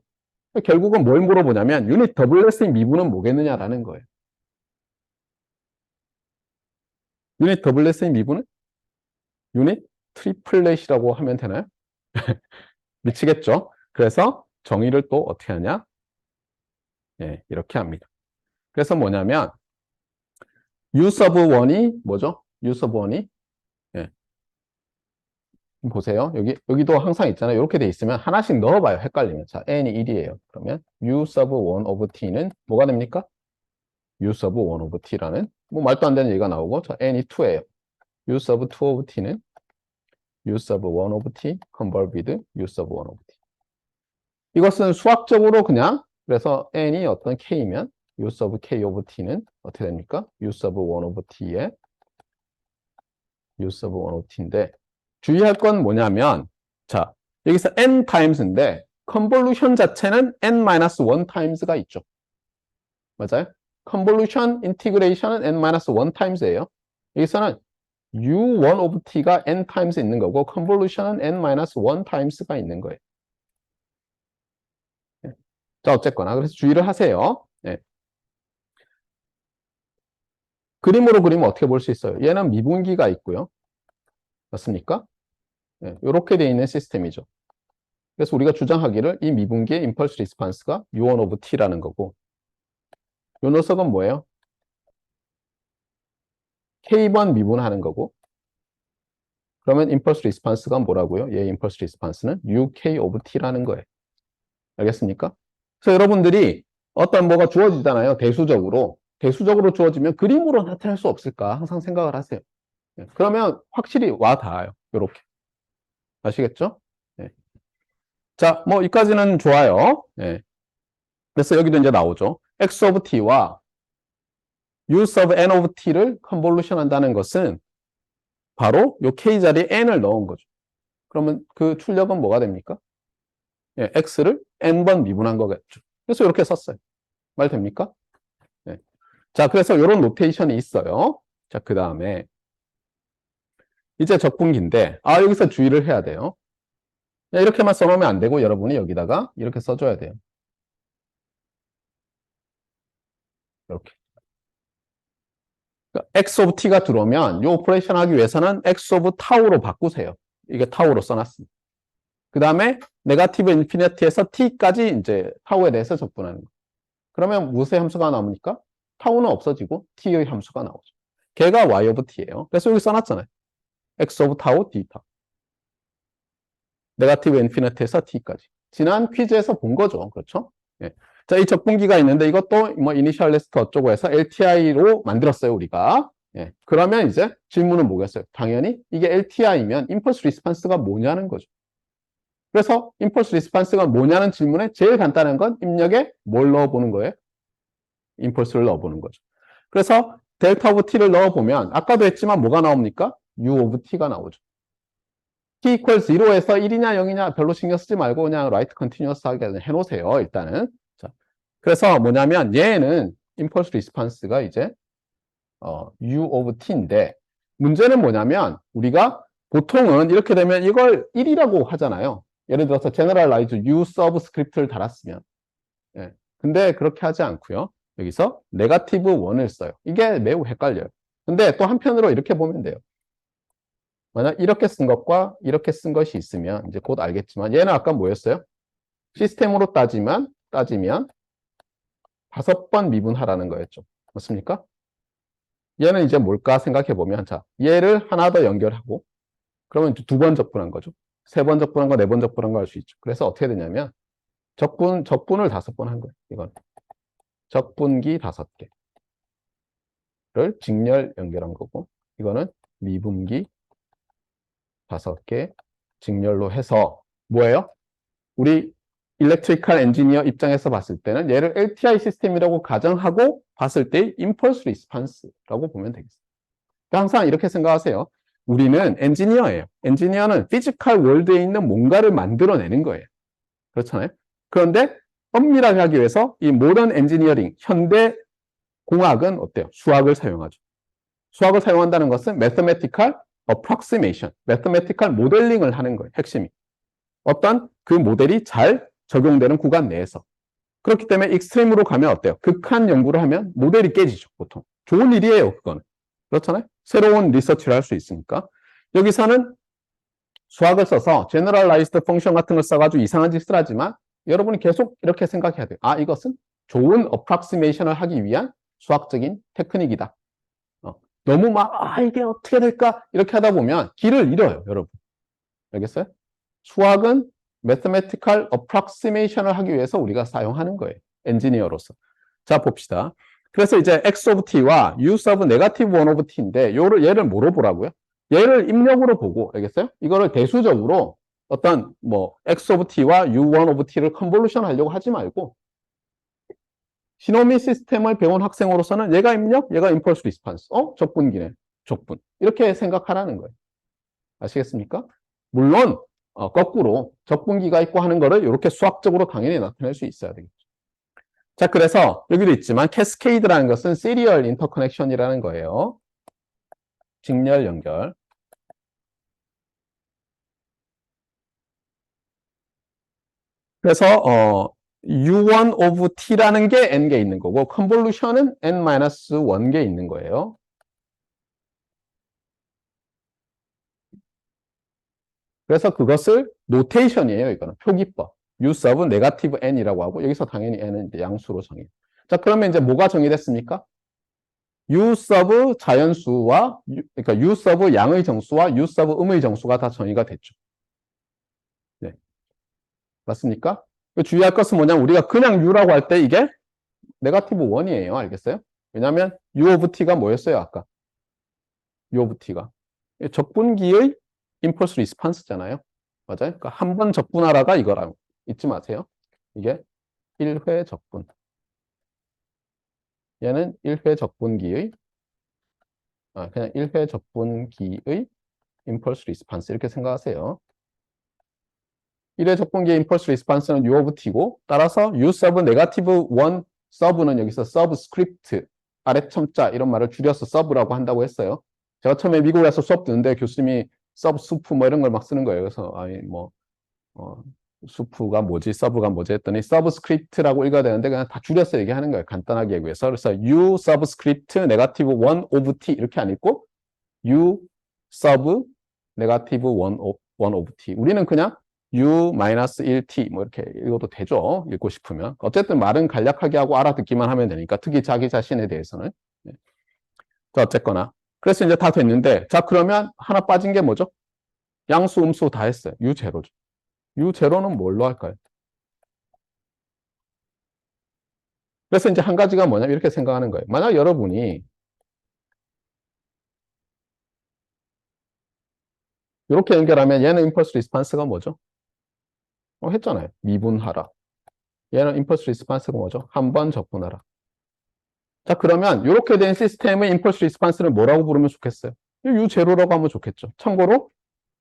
결국은 뭘 물어보냐면 유닛 더블렛의 미분은 뭐겠느냐라는 거예요. 유닛 더블렛의 미분은 유닛 트리플렛이라고 하면 되나요? 미치겠죠? 그래서 정의를 또 어떻게 하냐? 네, 이렇게 합니다. 그래서 뭐냐면 U sub 1이 뭐죠? U sub 1이 네. 보세요. 여기도 항상 있잖아요. 이렇게 돼 있으면 하나씩 넣어봐요. 헷갈리면. 자, n이 1이에요. 그러면 U sub 1 of t는 뭐가 됩니까? U sub 1 of t라는 뭐 말도 안 되는 얘기가 나오고 자, n이 2예요. U sub 2 of t는 U sub 1 of t convolved U sub 1 of t. 이것은 수학적으로 그냥 그래서 n이 어떤 k면 U sub k of t는 어떻게 됩니까? U sub 1 of t의 U sub 1 of t인데 주의할 건 뭐냐면 자 여기서 n times인데 컨볼루션 자체는 n-1 times가 있죠. 맞아요? 컨볼루션 인티그레이션은 n-1 times예요. 여기서는 u1 of t가 n times 있는 거고 컨볼루션은 n-1 times가 있는 거예요. 자 어쨌거나 그래서 주의를 하세요. 네. 그림으로 그리면 어떻게 볼 수 있어요? 얘는 미분기가 있고요. 맞습니까? 네. 이렇게 돼 있는 시스템이죠. 그래서 우리가 주장하기를 이 미분기의 임펄스 리스판스가 u1 of t라는 거고 요 녀석은 뭐예요? k번 미분하는 거고 그러면 임펄스 리스판스가 뭐라고요? 얘 임펄스 리스판스는 uk of t라는 거예요. 알겠습니까? 그래서 여러분들이 어떤 뭐가 주어지잖아요. 대수적으로 주어지면 그림으로 나타낼 수 없을까 항상 생각을 하세요. 그러면 확실히 와 닿아요. 이렇게 아시겠죠? 네. 자, 뭐 여기까지는 좋아요. 네. 그래서 여기도 이제 나오죠. x of t와 u sub n of t를 컨볼루션 한다는 것은 바로 요 k 자리에 n을 넣은 거죠. 그러면 그 출력은 뭐가 됩니까? 예, x를 n번 미분한 거겠죠. 그래서 이렇게 썼어요. 말 됩니까? 네. 자, 그래서 이런 노테이션이 있어요. 자, 그 다음에 이제 적분기인데, 여기서 주의를 해야 돼요. 이렇게만 써놓으면 안 되고, 여러분이 여기다가 이렇게 써줘야 돼요. 이렇게. 그러니까 x of t가 들어오면 이 오퍼레이션 하기 위해서는 x of tau로 바꾸세요. 이게 tau로 써놨습니다. 그 다음에 네거티브 인피니티에서 t까지 이제 타우에 대해서 적분하는 거예요. 그러면 무엇의 함수가 나옵니까? 타우는 없어지고 t의 함수가 나오죠. 걔가 y of t예요. 그래서 여기 써놨잖아요. x of tau d 타우. 네거티브 인피니티에서 t까지. 지난 퀴즈에서 본 거죠. 그렇죠? 예. 자, 이 적분기가 있는데 이것도 뭐 이니셜 리스트 어쩌고 해서 LTI로 만들었어요, 우리가. 예. 그러면 이제 질문은 뭐겠어요? 당연히 이게 LTI면 임펄스 리스판스가 뭐냐는 거죠. 그래서 임펄스 리스판스가 뭐냐는 질문에 제일 간단한 건 입력에 뭘 넣어보는 거예요? 임펄스를 넣어보는 거죠. 그래서 델타 오브 t를 넣어보면 아까도 했지만 뭐가 나옵니까? u 오브 t가 나오죠. t equals 0에서 1이냐 0이냐 별로 신경 쓰지 말고 그냥 right continuous 하게 해놓으세요. 일단은. 자, 그래서 뭐냐면 얘는 임펄스 리스판스가 이제 u 오브 t인데 문제는 뭐냐면 우리가 보통은 이렇게 되면 이걸 1이라고 하잖아요. 예를 들어서 generalize u subscript를 달았으면. 예. 근데 그렇게 하지 않고요. 여기서 네거티브 1을 써요. 이게 매우 헷갈려요. 근데 또 한편으로 이렇게 보면 돼요. 만약 이렇게 쓴 것과 이렇게 쓴 것이 있으면 이제 곧 알겠지만 얘는 아까 뭐였어요? 시스템으로 따지면 5번 미분하라는 거였죠. 맞습니까? 얘는 이제 뭘까 생각해 보면 자, 얘를 하나 더 연결하고 그러면 2번 적분한 거죠. 3번 적분한 거, 4번 적분한 거 할 수 있죠. 그래서 어떻게 되냐면 적분을 5번 한 거예요. 이건 적분기 5개를 직렬 연결한 거고 이거는 미분기 5개 직렬로 해서 뭐예요? 우리 일렉트리컬 엔지니어 입장에서 봤을 때는 얘를 LTI 시스템이라고 가정하고 봤을 때 임펄스 리스판스라고 보면 되겠습니다. 그러니까 항상 이렇게 생각하세요. 우리는 엔지니어예요. 엔지니어는 피지컬 월드에 있는 뭔가를 만들어내는 거예요. 그렇잖아요. 그런데 엄밀하게 하기 위해서 이 모던 엔지니어링, 현대 공학은 어때요? 수학을 사용하죠. 수학을 사용한다는 것은 mathematical approximation, mathematical 모델링을 하는 거예요. 핵심이. 어떤 그 모델이 잘 적용되는 구간 내에서. 그렇기 때문에 익스트림으로 가면 어때요? 극한 연구를 하면 모델이 깨지죠, 보통. 좋은 일이에요, 그거는. 그렇잖아요? 새로운 리서치를 할 수 있으니까. 여기서는 수학을 써서 제너럴라이즈드 펑션 같은 걸 써가지고 이상한 짓을 하지만 여러분이 계속 이렇게 생각해야 돼요. 이것은 좋은 어프락시메이션을 하기 위한 수학적인 테크닉이다. 너무 막 이게 어떻게 될까? 이렇게 하다 보면 길을 잃어요, 여러분. 알겠어요? 수학은 mathematical approximation을 하기 위해서 우리가 사용하는 거예요. 엔지니어로서. 자, 봅시다. 그래서 이제 x of t와 u sub negative 1 of t인데 얘를 뭐로 보라고요? 얘를 입력으로 보고, 알겠어요? 이거를 대수적으로 어떤 뭐 x of t와 u1 of t를 컨볼루션 하려고 하지 말고 시노미 시스템을 배운 학생으로서는 얘가 입력, 얘가 임펄스 리스판스. 적분기네. 적분. 이렇게 생각하라는 거예요. 아시겠습니까? 물론 거꾸로 적분기가 있고 하는 거를 이렇게 수학적으로 당연히 나타낼 수 있어야 되겠죠. 자, 그래서 여기도 있지만 캐스케이드라는 것은 시리얼 인터커넥션이라는 거예요. 직렬 연결. 그래서 u1 of t라는 게 n개 있는 거고 컨볼루션은 n-1개 있는 거예요. 그래서 그것을 노테이션이에요. 이거는 표기법. u sub 네거티브 n이라고 하고 여기서 당연히 n은 이제 양수로 정해요. 자, 그러면 이제 뭐가 정의됐습니까? u sub 자연수와 그러니까 u sub 양의 정수와 u sub 음의 정수가 다 정의가 됐죠. 네. 맞습니까? 주의할 것은 뭐냐면 우리가 그냥 u라고 할 때 이게 네거티브 1이에요. 알겠어요? 왜냐하면 u of t가 뭐였어요? 아까 u of t가 적분기의 임펄스 리스판스잖아요. 맞아요? 그러니까 한 번 적분하라가 이거라고 잊지 마세요. 이게 1회 적분. 얘는 1회 적분기의 그냥 1회 적분기의 임펄스 리스판스 이렇게 생각하세요. 1의 적분기의 임펄스 리스판스는 U of T고, 따라서 U sub 네거티브 1 sub는 여기서 subscript, 아래첨자 이런 말을 줄여서 sub라고 한다고 했어요. 제가 처음에 미국에서 수업 듣는데 교수님이 subsup 뭐 이런 걸 막 쓰는 거예요. 그래서 아니 뭐 수프가 뭐지, 서브가 뭐지 했더니 서브스크립트라고 읽어야 되는데 그냥 다 줄여서 얘기하는 거예요. 간단하게 얘기해서. 그래서 U 서브스크립트 네거티브 1 of T 이렇게 안 읽고 U 서브 네거티브 1 of T. 우리는 그냥 U 마이너스 1T 뭐 이렇게 읽어도 되죠. 읽고 싶으면. 어쨌든 말은 간략하게 하고 알아듣기만 하면 되니까. 특히 자기 자신에 대해서는. 네. 자, 어쨌거나. 그래서 이제 다 됐는데, 자, 그러면 하나 빠진 게 뭐죠? 양수, 음수 다 했어요. U 제로죠. U 제로는 뭘로 할까요? 그래서 이제 한 가지가 뭐냐면 이렇게 생각하는 거예요. 만약 여러분이 이렇게 연결하면 얘는 임펄스 리스판스가 뭐죠? 했잖아요. 미분하라. 얘는 임펄스 리스판스가 뭐죠? 한 번 적분하라. 자, 그러면 이렇게 된 시스템의 임펄스 리스판스는 뭐라고 부르면 좋겠어요? U 제로라고 하면 좋겠죠. 참고로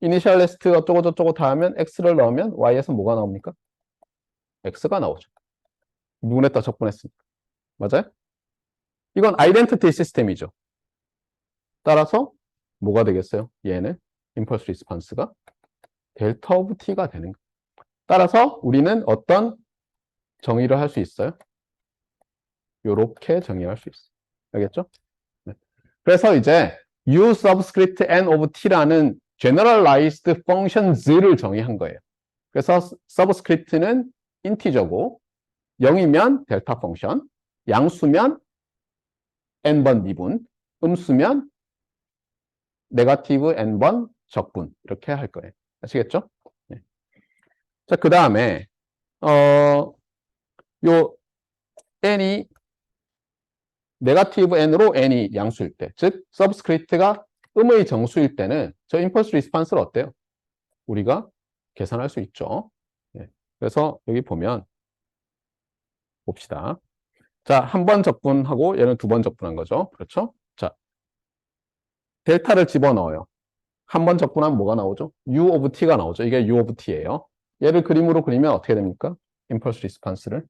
이니셜 레스트 어쩌고 저쩌고 다 하면 X를 넣으면 Y에서 뭐가 나옵니까? X가 나오죠. 미분했다 적분했으니까. 맞아요? 이건 아이덴티티 시스템이죠. 따라서 뭐가 되겠어요? 얘는 임펄스 리스판스가 델타 오브 t가 되는 거예요. 따라서 우리는 어떤 정의를 할 수 있어요? 이렇게 정의할 수 있어요. 알겠죠? 네. 그래서 이제 u subscript n of t라는 generalized functions를 정의한 거예요. 그래서 subscript는 인티저고 0이면 델타 펑션, 양수면 n번 미분, 음수면 네거티브 n번 적분 이렇게 할 거예요. 아시겠죠? 네. 자, 그 다음에 요 n이 네거티브 n으로 n이 양수일 때, 즉 서브스크립트가 음의 정수일 때는 저 임펄스 리스판스를 어때요? 우리가 계산할 수 있죠. 네. 그래서 여기 보면 봅시다. 자, 한 번 적분하고 얘는 두 번 적분한 거죠. 그렇죠? 자, 델타를 집어넣어요. 한 번 적분하면 뭐가 나오죠? U of t가 나오죠. 이게 U of t예요. 얘를 그림으로 그리면 어떻게 됩니까? 임펄스 리스판스를.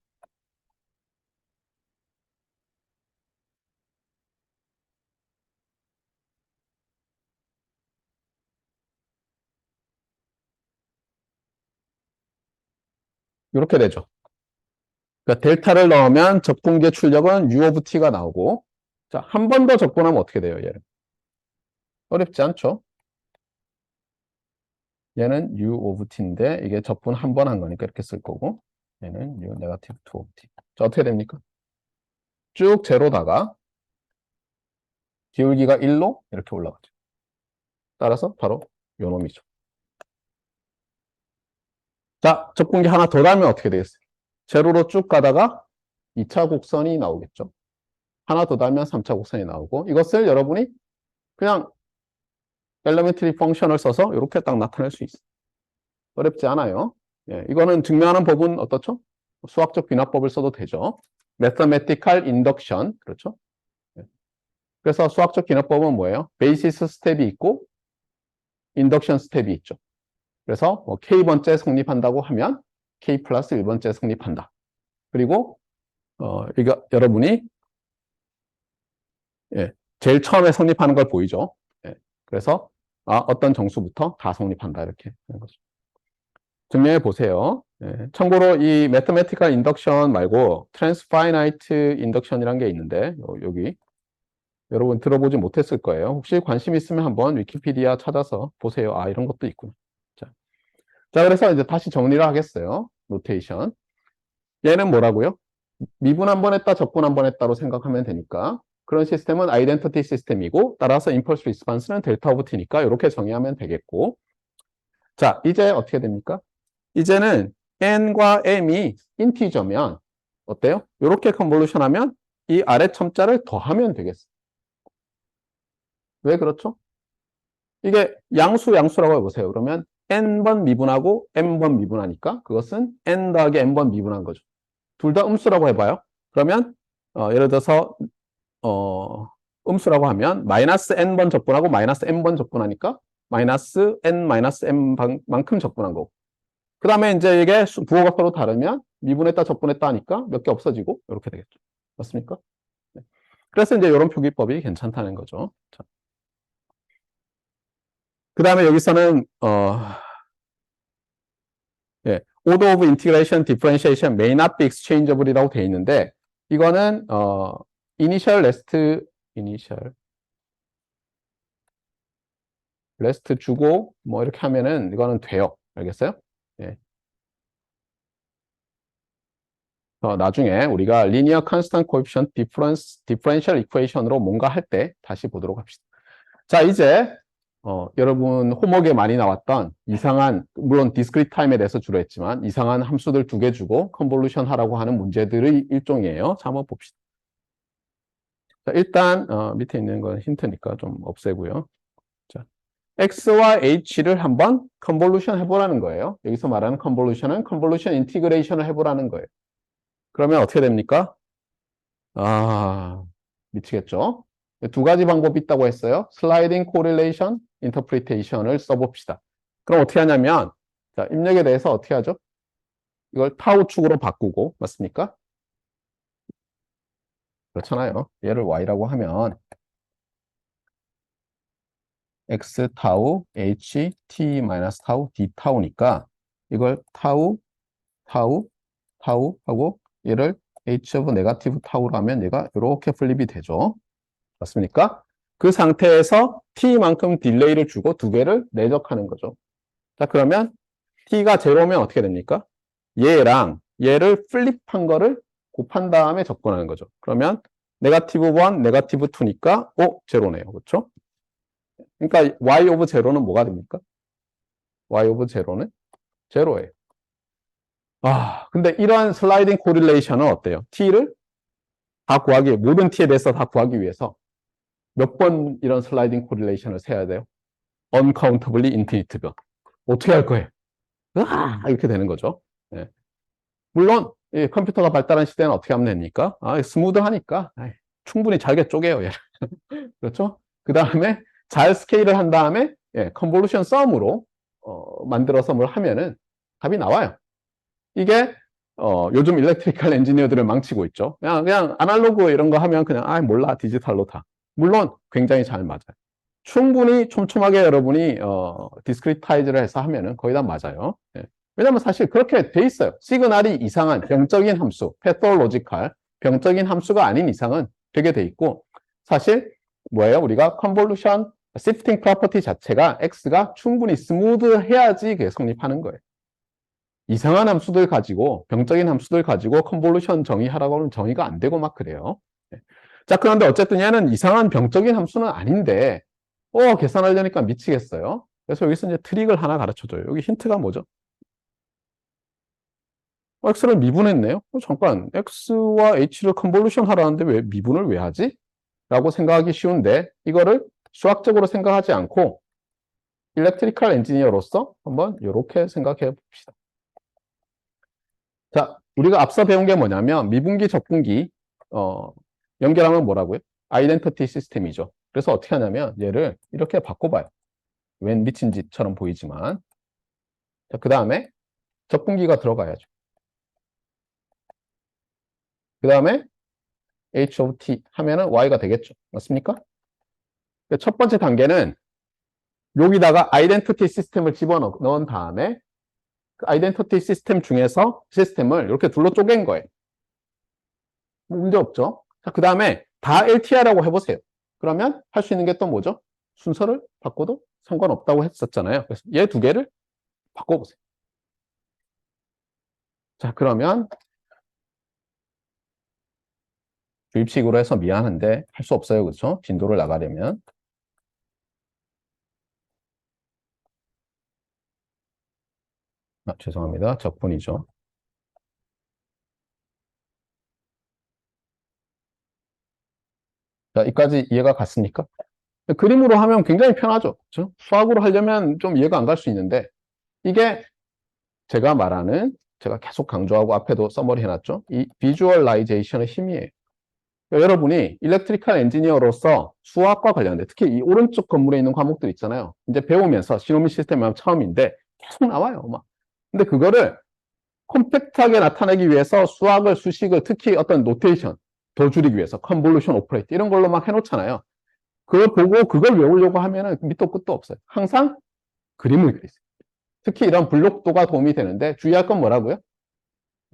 이렇게 되죠. 그러니까 델타를 넣으면 적분계 출력은 U of t가 나오고, 자, 한 번 더 적분하면 어떻게 돼요, 얘는? 어렵지 않죠? 얘는 U of t인데, 이게 적분 한 번 한 거니까 이렇게 쓸 거고, 얘는 U 네거티브 2 of t. 자, 어떻게 됩니까? 쭉 제로다가 기울기가 1로 이렇게 올라가죠. 따라서 바로 요 놈이죠. 자, 적분계 하나 더 달면 어떻게 되겠어요? 제로로 쭉 가다가 2차 곡선이 나오겠죠. 하나 더 달면 3차 곡선이 나오고, 이것을 여러분이 그냥 엘리멘터리 펑션을 써서 이렇게 딱 나타낼 수 있어요. 어렵지 않아요. 예, 이거는 증명하는 법은 어떻죠? 수학적 bin화법을 써도 되죠. Mathematical induction, 그렇죠? 예. 그래서 수학적 bin화법은 뭐예요? 베이시스 스텝이 있고 인덕션 스텝이 있죠. 그래서 뭐 K번째 성립한다고 하면 K 플러스 1번째 성립한다. 그리고 이거 여러분이 예, 제일 처음에 성립하는 걸 보이죠. 예, 그래서 어떤 정수부터 다 성립한다 이렇게 하는 거죠. 증명해 보세요. 예, 참고로 이 mathematical induction 말고 transfinite induction이라는 게 있는데 여기 여러분 들어보지 못했을 거예요. 혹시 관심 있으면 한번 위키피디아 찾아서 보세요. 아, 이런 것도 있구나. 자, 그래서 이제 다시 정리를 하겠어요. 노테이션. 얘는 뭐라고요? 미분 한 번 했다, 적분 한 번 했다로 생각하면 되니까 그런 시스템은 아이덴티티 시스템이고 따라서 임펄스 리스판스는 델타 오브 t니까 이렇게 정의하면 되겠고 자, 이제 어떻게 됩니까? 이제는 n과 m이 인티저면 어때요? 이렇게 컨볼루션 하면 이 아래 첨자를 더하면 되겠어요. 왜 그렇죠? 이게 양수라고 해보세요. 그러면 n번 미분하고 m번 미분하니까 그것은 n 더하기 m번 미분한 거죠. 둘 다 음수라고 해봐요. 그러면 예를 들어서 음수라고 하면 마이너스 n번 적분하고 마이너스 m번 적분하니까 마이너스 n 마이너스 m만큼 적분한 거고 그 다음에 이제 이게 부호가 서로 다르면 미분했다, 적분했다 하니까 몇 개 없어지고 이렇게 되겠죠. 맞습니까? 네. 그래서 이제 이런 표기법이 괜찮다는 거죠. 그 다음에 여기서는 예, order of integration, differentiation may not be exchangeable이라고 되어 있는데 이거는 initial, rest 주고 뭐 이렇게 하면은 이거는 돼요. 알겠어요? 예. 나중에 우리가 linear constant coefficient differential equation으로 뭔가 할 때 다시 보도록 합시다. 자, 이제 여러분 홈워크에 많이 나왔던 이상한, 물론 discrete time에 대해서 주로 했지만 이상한 함수들 2개 주고 컨볼루션 하라고 하는 문제들의 일종이에요. 자, 한번 봅시다. 자, 일단 밑에 있는 건 힌트니까 좀 없애고요. 자, x와 h를 한번 컨볼루션 해보라는 거예요. 여기서 말하는 컨볼루션은 컨볼루션 인티그레이션을 해보라는 거예요. 그러면 어떻게 됩니까? 아, 미치겠죠? 2가지 방법이 있다고 했어요. 슬라이딩 코릴레이션, 인터프리테이션을 써봅시다. 그럼 어떻게 하냐면, 자, 입력에 대해서 어떻게 하죠? 이걸 타우 축으로 바꾸고, 맞습니까? 그렇잖아요. 얘를 y라고 하면 x 타우, h, t 마이너스 타우, d 타우니까 이걸 타우, 타우, 타우 하고 얘를 h 오브 네가티브 타우로 하면 얘가 이렇게 플립이 되죠. 맞습니까? 그 상태에서 t만큼 딜레이를 주고 2개를 내적하는 거죠. 자, 그러면 t가 제로면 어떻게 됩니까? 얘랑 얘를 플립한 거를 곱한 다음에 접근하는 거죠. 그러면 네가티브 1, 네가티브 2니까 제로네요. 그렇죠? 그러니까 y 오브 제로는 뭐가 됩니까? y 오브 제로는 제로예요. 근데 이러한 슬라이딩 코릴레이션은 어때요? t를 다 구하기, 모든 t에 대해서 다 구하기 위해서 몇 번 이런 슬라이딩 코릴레이션을 세야 돼요? uncountably infinite 번. 어떻게 할 거예요? 이렇게 되는 거죠. 예. 물론 컴퓨터가 발달한 시대는 어떻게 하면 됩니까? 스무드하니까 충분히 잘게 쪼개요. 얘를. 그렇죠? 그 다음에 잘 스케일을 한 다음에 컨볼루션 썸으로 만들어서 뭘 하면은 답이 나와요. 이게 요즘 일렉트리컬 엔지니어들을 망치고 있죠. 그냥 아날로그 이런 거 하면 그냥 몰라 디지털로 다. 물론 굉장히 잘 맞아요. 충분히 촘촘하게 여러분이 디스크리타이즈를 해서 하면은 거의 다 맞아요. 예. 왜냐면 사실 그렇게 돼 있어요. 시그널이 이상한 병적인 함수, 패톨로지컬, 병적인 함수가 아닌 이상은 되게 돼 있고 사실 뭐예요? 우리가 컨볼루션 시프팅 프로퍼티 자체가 X가 충분히 스무드해야지 그게 성립하는 거예요. 이상한 함수들 가지고 병적인 함수들 가지고 컨볼루션 정의하라고 하면 정의가 안 되고 막 그래요. 예. 자, 그런데 어쨌든 얘는 이상한 병적인 함수는 아닌데 계산하려니까 미치겠어요. 그래서 여기서 이제 트릭을 하나 가르쳐줘요. 여기 힌트가 뭐죠? x를 미분했네요. 잠깐, x와 h를 컨볼루션 하라는데 왜 미분을 왜 하지? 라고 생각하기 쉬운데 이거를 수학적으로 생각하지 않고 일렉트리컬 엔지니어로서 한번 이렇게 생각해 봅시다. 자, 우리가 앞서 배운 게 뭐냐면 미분기, 적분기 연결하면 뭐라고요? 아이덴티티 시스템이죠. 그래서 어떻게 하냐면 얘를 이렇게 바꿔봐요. 웬 미친 짓처럼 보이지만 그 다음에 적분기가 들어가야죠. 그 다음에 h of t 하면은 y가 되겠죠. 맞습니까? 첫 번째 단계는 여기다가 아이덴티티 시스템을 집어넣은 다음에 그 아이덴티티 시스템 중에서 시스템을 이렇게 둘로 쪼갠 거예요. 문제 없죠? 자, 그 다음에 다 LTI라고 해보세요. 그러면 할 수 있는 게 또 뭐죠? 순서를 바꿔도 상관없다고 했었잖아요. 그래서 얘 2개를 바꿔보세요. 자, 그러면 주입식으로 해서 미안한데 할 수 없어요. 그렇죠? 진도를 나가려면. 죄송합니다. 적분이죠. 자, 여기까지 이해가 갔습니까? 그림으로 하면 굉장히 편하죠. 그렇죠? 수학으로 하려면 좀 이해가 안 갈 수 있는데 이게 제가 말하는 제가 계속 강조하고 앞에도 써머리 해놨죠. 이 비주얼라이제이션의 힘이에요. 그러니까 여러분이 일렉트리컬 엔지니어로서 수학과 관련된 특히 이 오른쪽 건물에 있는 과목들 있잖아요. 이제 배우면서 시노미 시스템 처음인데 계속 나와요. 막 근데 그거를 컴팩트하게 나타내기 위해서 수학을, 수식을, 특히 어떤 노테이션, 더 줄이기 위해서 컨볼루션 오퍼레이트 이런 걸로 막 해놓잖아요. 그걸 보고 그걸 외우려고 하면은 밑도 끝도 없어요. 항상 그림을 그리세요. 특히 이런 블록도가 도움이 되는데 주의할 건 뭐라고요?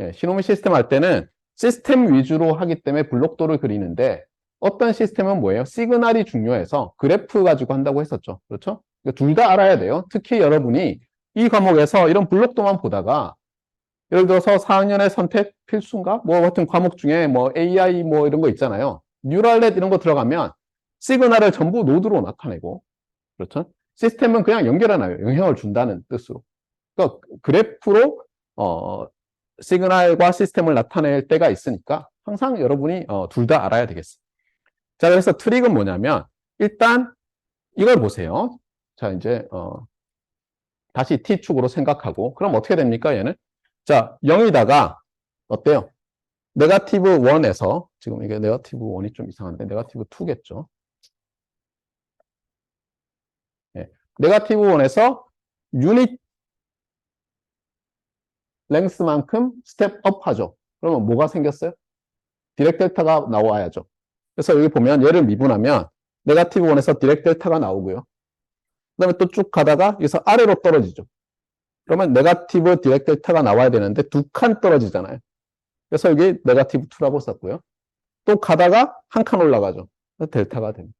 예, 시노미 시스템 할 때는 시스템 위주로 하기 때문에 블록도를 그리는데 어떤 시스템은 뭐예요? 시그널이 중요해서 그래프 가지고 한다고 했었죠. 그렇죠? 둘 다 알아야 돼요. 특히 여러분이 이 과목에서 이런 블록도만 보다가 예를 들어서 4학년의 선택 필수인가? 뭐 같은 과목 중에 뭐 AI 뭐 이런 거 있잖아요. 뉴럴넷 이런 거 들어가면 시그널을 전부 노드로 나타내고 그렇죠? 시스템은 그냥 연결해놔요. 영향을 준다는 뜻으로. 그러니까 그래프로 시그널과 시스템을 나타낼 때가 있으니까 항상 여러분이 둘 다 알아야 되겠어요. 자, 그래서 트릭은 뭐냐면 일단 이걸 보세요. 자, 이제 다시 T축으로 생각하고 그럼 어떻게 됩니까, 얘는? 자, 0이다가 어때요? 네거티브 1에서 지금 이게 네거티브 1이 좀 이상한데 네거티브 2겠죠. 네. 네거티브 1에서 유닛 랭스만큼 스텝업 하죠. 그러면 뭐가 생겼어요? 디렉 델타가 나와야죠. 그래서 여기 보면 얘를 미분하면 네거티브 1에서 디렉 델타가 나오고요. 그 다음에 또 쭉 가다가 여기서 아래로 떨어지죠. 그러면 네거티브 디렉 델타가 나와야 되는데 두 칸 떨어지잖아요. 그래서 여기 네거티브 2라고 썼고요. 또 가다가 한 칸 올라가죠. 그래서 델타가 됩니다.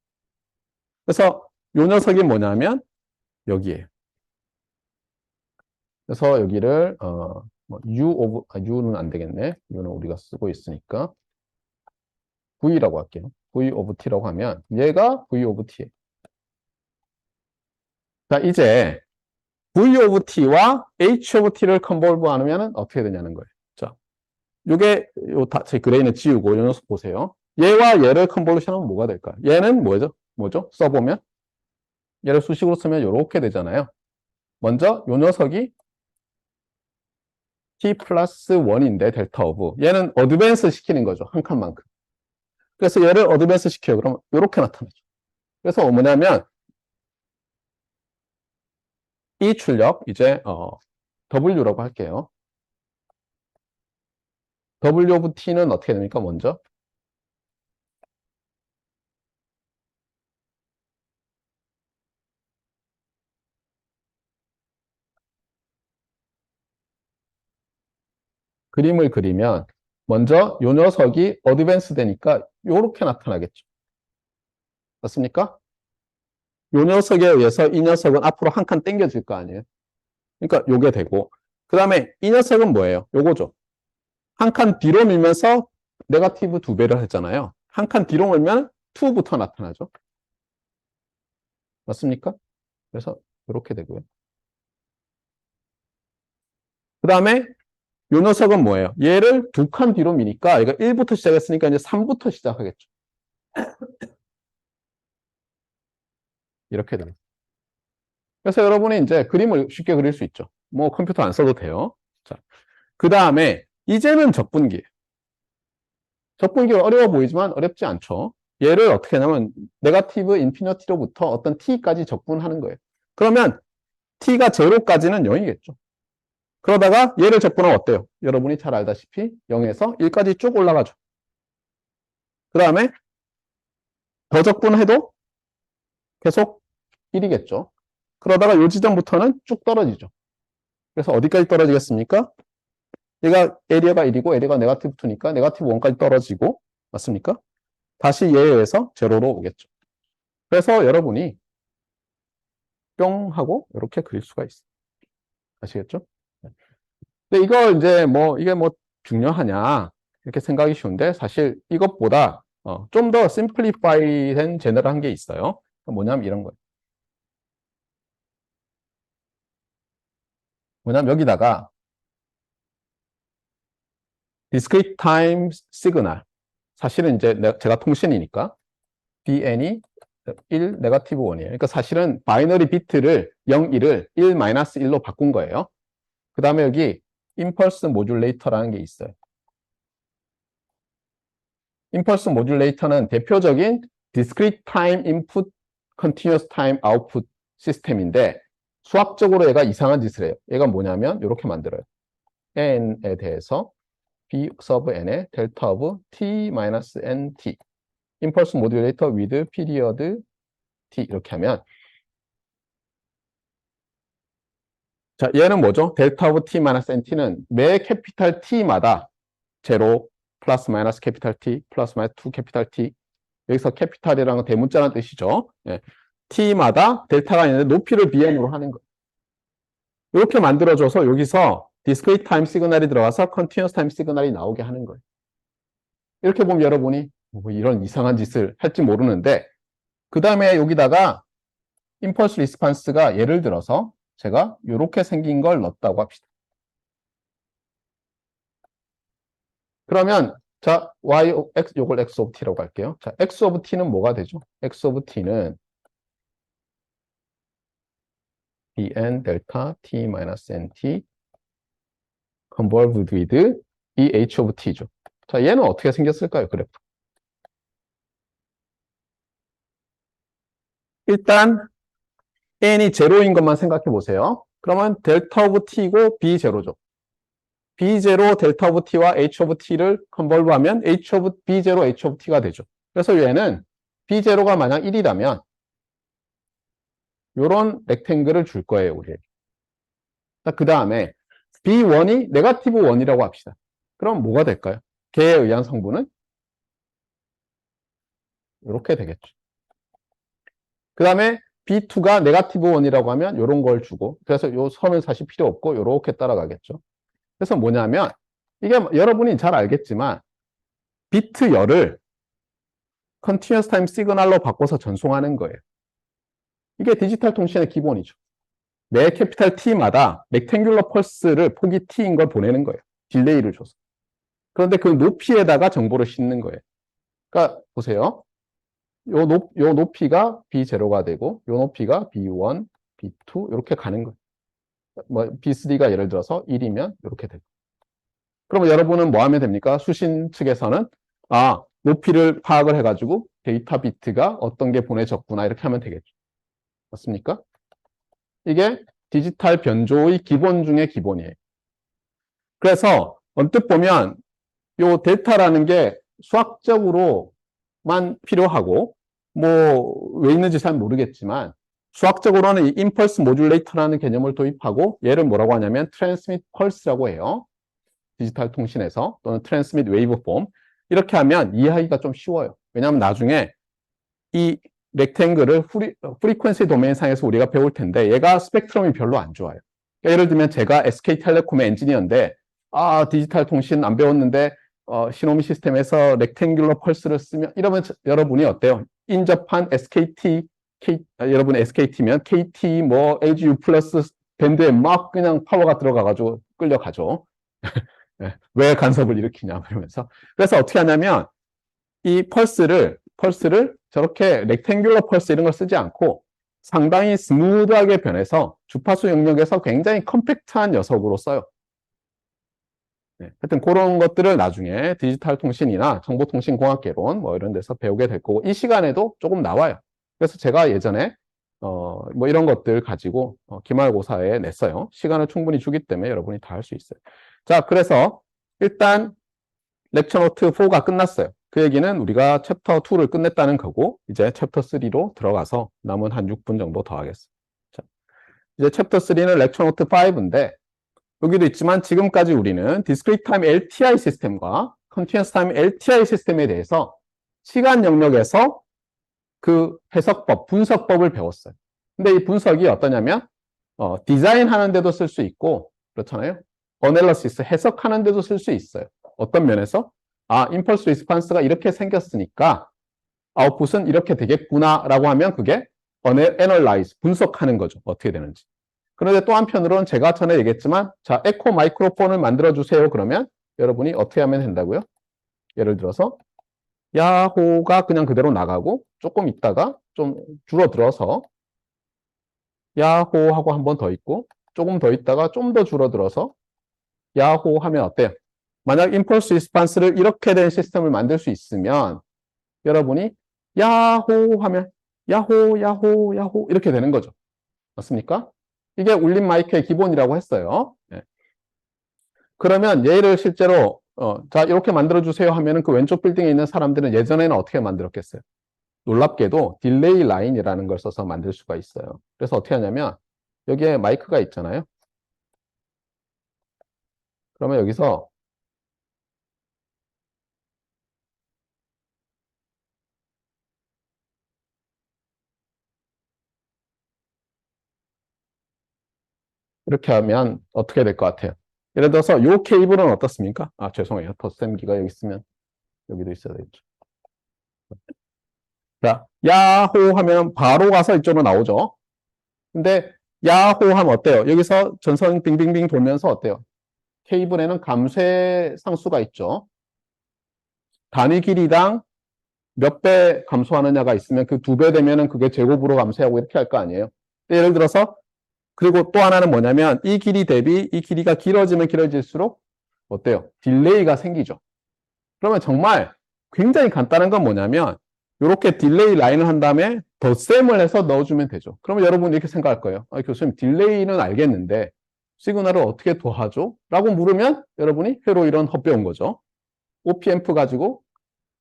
그래서 요 녀석이 뭐냐면 여기에요. 그래서 여기를 뭐 U는 안 되겠네. U는 우리가 쓰고 있으니까 V라고 할게요. V of T라고 하면 얘가 V of T예요. 자, 이제 V of T와 H of T를 컨볼브 하면 어떻게 되냐는 거예요. 자, 요게 제 그레이는 지우고 이 녀석 보세요. 얘와 얘를 컨볼루션하면 뭐가 될까요? 얘는 뭐죠? 써보면 얘를 수식으로 쓰면 이렇게 되잖아요. 먼저 요 녀석이 T 플러스 1인데 델타 오브 얘는 어드밴스 시키는 거죠. 한 칸만큼. 그래서 얘를 어드밴스 시켜요. 그럼 이렇게 나타나죠. 그래서 뭐냐면 이 출력 이제 W라고 할게요. W of T는 어떻게 됩니까? 먼저 그림을 그리면 먼저 요 녀석이 어드밴스 되니까 이렇게 나타나겠죠. 맞습니까? 요 녀석에 의해서 이 녀석은 앞으로 한 칸 당겨질 거 아니에요. 그러니까 요게 되고 그 다음에 이 녀석은 뭐예요? 요거죠. 한 칸 뒤로 밀면서 네거티브 2배를 했잖아요. 한 칸 뒤로 밀면 2부터 나타나죠. 맞습니까? 그래서 이렇게 되고요. 그 다음에 요 녀석은 뭐예요? 얘를 두 칸 뒤로 미니까 얘가 1부터 시작했으니까 이제 3부터 시작하겠죠. 이렇게 됩니다. 그래서 여러분이 이제 그림을 쉽게 그릴 수 있죠. 뭐 컴퓨터 안 써도 돼요. 자, 그 다음에 이제는 적분기예요. 적분기가 어려워 보이지만 어렵지 않죠. 얘를 어떻게 하냐면 네거티브 인피니티로부터 어떤 t까지 적분하는 거예요. 그러면 t가 0까지는 0이겠죠. 그러다가 얘를 적분하면 어때요? 여러분이 잘 알다시피 0에서 1까지 쭉 올라가죠. 그 다음에 더 적분해도 계속 1이겠죠. 그러다가 요 지점부터는 쭉 떨어지죠. 그래서 어디까지 떨어지겠습니까? 얘가 에리어가 1이고 에리어가 네거티브 2니까 네거티브 1까지 떨어지고 맞습니까? 다시 얘에 의해서 제로로 오겠죠. 그래서 여러분이 뿅 하고 이렇게 그릴 수가 있어요. 아시겠죠? 근데 이거 이제 뭐 이게 뭐 중요하냐 이렇게 생각이 쉬운데 사실 이것보다 좀 더 심플리파이 된 제너럴한 게 있어요. 뭐냐면 이런 거예요. 뭐냐면 여기다가 discrete time signal 사실은 이제 제가 통신이니까 DN이 1, 네거티브 1이에요. 그러니까 사실은 바이너리 비트를 0, 1을 1, 마이너스 1로 바꾼 거예요. 그 다음에 여기 임펄스 모듈레이터라는 게 있어요. 임펄스 모듈레이터는 대표적인 discrete time input, continuous time output 시스템인데 수학적으로 얘가 이상한 짓을 해요. 얘가 뭐냐면 이렇게 만들어요. n에 대해서 b sub n의 델타 오브 t 마이너스 nt impulse modulator with period t 이렇게 하면 자, 얘는 뭐죠? 델타 오브 t 마이너스 nt는 매 캐피탈 t마다 제로 플러스 마이너스 캐피탈 t 플러스 마이너스 2 캐피탈 t 여기서 캐피탈이라는 건 대문자라는 뜻이죠. 예. t마다 델타가 있는데 높이를 bn으로 하는 거예요. 이렇게 만들어줘서 여기서 discrete time 시그널이 들어가서 continuous time 시그널이 나오게 하는 거예요. 이렇게 보면 여러분이 뭐 이런 이상한 짓을 할지 모르는데 그 다음에 여기다가 impulse response가 예를 들어서 제가 이렇게 생긴 걸 넣었다고 합시다. 그러면 자 y x 요걸 x of t라고 할게요. 자 x of t는 뭐가 되죠? x of t는 bn 델타 t 마이너스 nt convolved with 이 h of t죠. 자 얘는 어떻게 생겼을까요? 그래프. 일단 n이 제로인 것만 생각해 보세요. 그러면 델타 오브 t고 b 제로죠. b 제로 델타 오브 t와 h 오브 t를 컨볼브하면 h 오브 b 제로 h 오브 t가 되죠. 그래서 얘는 b 제로가 만약 1이라면 요런 렉탱글을 줄 거예요, 우리에게. 그 다음에 b1이 네거티브 1이라고 합시다. 그럼 뭐가 될까요? 걔에 의한 성분은 이렇게 되겠죠. 그 다음에 B2가 네거티브 1이라고 하면 이런 걸 주고 그래서 요 선은 사실 필요 없고 이렇게 따라가겠죠. 그래서 뭐냐면 이게 여러분이 잘 알겠지만 비트 열을 컨티뉴어스 타임 시그널로 바꿔서 전송하는 거예요. 이게 디지털 통신의 기본이죠. 매 캐피탈 T마다 렉탱귤러 펄스를 폭이 T인 걸 보내는 거예요. 딜레이를 줘서. 그런데 그 높이에다가 정보를 싣는 거예요. 그러니까 보세요. 요 높이가 B0가 되고 요 높이가 B1, B2 이렇게 가는 거예요. 뭐 B3가 예를 들어서 1이면 이렇게 되고. 그러면 여러분은 뭐 하면 됩니까? 수신 측에서는 높이를 파악을 해가지고 데이터 비트가 어떤 게 보내졌구나 이렇게 하면 되겠죠. 맞습니까? 이게 디지털 변조의 기본 중에 기본이에요. 그래서 언뜻 보면 요 델타라는 게 수학적으로만 필요하고 뭐 왜 있는지 잘 모르겠지만 수학적으로는 이 임펄스 모듈레이터라는 개념을 도입하고 얘를 뭐라고 하냐면 트랜스밋 펄스라고 해요. 디지털 통신에서 또는 트랜스밋 웨이브 폼 이렇게 하면 이해하기가 좀 쉬워요. 왜냐하면 나중에 이 렉탱글을 프리퀀시 도메인 상에서 우리가 배울 텐데 얘가 스펙트럼이 별로 안 좋아요. 그러니까 예를 들면 제가 SK텔레콤의 엔지니어인데 디지털 통신 안 배웠는데 시노미 시스템에서 렉탱귤러 펄스를 쓰면 이러면 여러분이 어때요? 인접한 SKT 여러분 SKT면 KT 뭐 LGU 플러스 밴드에 막 그냥 파워가 들어가가지고 끌려가죠. 왜 간섭을 일으키냐 그러면서 그래서 어떻게 하냐면 이 펄스를 저렇게 렉탱귤러 펄스 이런 걸 쓰지 않고 상당히 스무드하게 변해서 주파수 영역에서 굉장히 컴팩트한 녀석으로 써요. 하여튼 그런 것들을 나중에 디지털 통신이나 정보통신공학개론 뭐 이런 데서 배우게 될 거고 이 시간에도 조금 나와요. 그래서 제가 예전에 뭐 이런 것들 가지고 기말고사에 냈어요. 시간을 충분히 주기 때문에 여러분이 다 할 수 있어요. 자, 그래서 일단 렉처 노트 4가 끝났어요. 그 얘기는 우리가 챕터 2를 끝냈다는 거고 이제 챕터 3로 들어가서 남은 한 6분 정도 더 하겠습니다. 자, 이제 챕터 3는 렉처 노트 5인데 여기도 있지만 지금까지 우리는 Discrete Time LTI 시스템과 Continuous Time LTI 시스템에 대해서 시간 영역에서 그 해석법, 분석법을 배웠어요. 근데 이 분석이 어떠냐면 디자인하는 데도 쓸 수 있고 그렇잖아요. 어널리시스, 해석하는 데도 쓸 수 있어요. 어떤 면에서 임펄스 리스판스가 이렇게 생겼으니까 아웃풋은 이렇게 되겠구나 라고 하면 그게 애널라이즈, 분석하는 거죠. 어떻게 되는지. 그런데 또 한편으로는 제가 전에 얘기했지만 자, 에코 마이크로폰을 만들어 주세요. 그러면 여러분이 어떻게 하면 된다고요? 예를 들어서 야호가 그냥 그대로 나가고 조금 있다가 좀 줄어들어서 야호 하고 한 번 더 있고 조금 더 있다가 좀 더 줄어들어서 야호 하면 어때요? 만약 임펄스 리스판스를 이렇게 된 시스템을 만들 수 있으면 여러분이 야호 하면 야호 야호 야호 이렇게 되는 거죠. 맞습니까? 이게 울림 마이크의 기본이라고 했어요. 예. 그러면 얘를 실제로 자 이렇게 만들어주세요 하면은 그 왼쪽 빌딩에 있는 사람들은 예전에는 어떻게 만들었겠어요? 놀랍게도 딜레이 라인이라는 걸 써서 만들 수가 있어요. 그래서 어떻게 하냐면 여기에 마이크가 있잖아요. 그러면 여기서 이렇게 하면 어떻게 될 것 같아요? 예를 들어서 이 케이블은 어떻습니까? 아, 죄송해요. 덧셈기가 여기 있으면 여기도 있어야 되겠죠. 자, 야호 하면 바로 가서 이쪽으로 나오죠. 근데 야호 하면 어때요? 여기서 전선 빙빙빙 돌면서 어때요? 케이블에는 감쇄 상수가 있죠. 단위 길이당 몇 배 감소하느냐가 있으면 그 2배 되면은 그게 제곱으로 감소하고 이렇게 할 거 아니에요. 예를 들어서 그리고 또 하나는 뭐냐면 이 길이 대비 이 길이가 길어지면 길어질수록 어때요? 딜레이가 생기죠. 그러면 정말 굉장히 간단한 건 뭐냐면 이렇게 딜레이 라인을 한 다음에 덧셈을 해서 넣어주면 되죠. 그러면 여러분이 이렇게 생각할 거예요. 아, 교수님 딜레이는 알겠는데 시그널을 어떻게 더하죠? 라고 물으면 여러분이 회로 이론 헛배운 거죠. OP앰프 가지고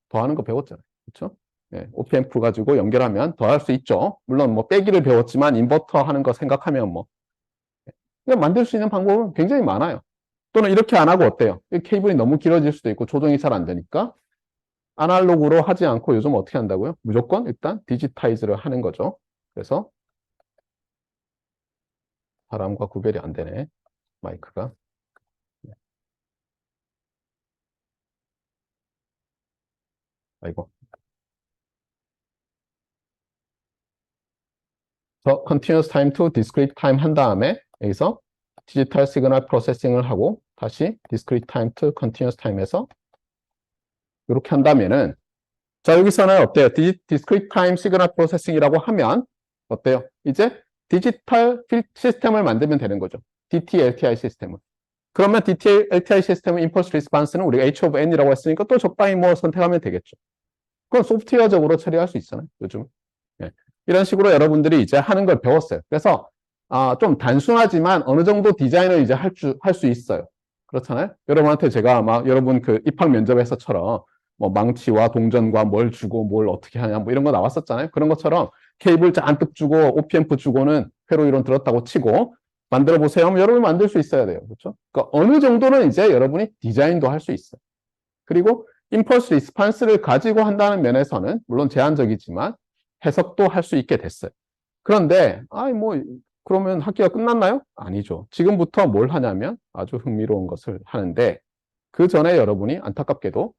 더하는 거 배웠잖아요. 그렇죠? 네, OP앰프 가지고 연결하면 더할 수 있죠. 물론 뭐 빼기를 배웠지만 인버터 하는 거 생각하면 뭐 그냥 만들 수 있는 방법은 굉장히 많아요. 또는 이렇게 안 하고 어때요? 케이블이 너무 길어질 수도 있고 조정이 잘 안 되니까 아날로그로 하지 않고 요즘 어떻게 한다고요? 무조건 일단 디지타이즈를 하는 거죠. 그래서 사람과 구별이 안 되네. 마이크가. 아이고. 저 continuous time to discrete time 한 다음에 여기서 디지털 시그널 프로세싱을 하고 다시 discrete time to continuous time에서 이렇게 한다면은 자 여기서는 어때요? discrete time signal processing이라고 하면 어때요? 이제 디지털 시스템을 만들면 되는 거죠. DT-LTI 시스템을. 그러면 DT-LTI 시스템의 impulse response는 우리가 H of N이라고 했으니까 또 적당히 뭐 선택하면 되겠죠. 그건 소프트웨어적으로 처리할 수 있잖아요. 요즘. 예. 이런 식으로 여러분들이 이제 하는 걸 배웠어요. 그래서 좀 단순하지만 어느 정도 디자인을 이제 할 수 있어요. 그렇잖아요. 여러분한테 제가 막 여러분 그 입학 면접에서처럼 뭐 망치와 동전과 뭘 주고 뭘 어떻게 하냐 뭐 이런 거 나왔었잖아요. 그런 것처럼 케이블 잔뜩 주고 OP앰프 주고는 회로 이론 들었다고 치고 만들어 보세요 하면 여러분이 만들 수 있어야 돼요. 그렇죠? 그러니까 어느 정도는 이제 여러분이 디자인도 할 수 있어요. 그리고 임펄스 리스판스를 가지고 한다는 면에서는 물론 제한적이지만 해석도 할 수 있게 됐어요. 그런데 뭐 그러면 학기가 끝났나요? 아니죠. 지금부터 뭘 하냐면 아주 흥미로운 것을 하는데 그 전에 여러분이 안타깝게도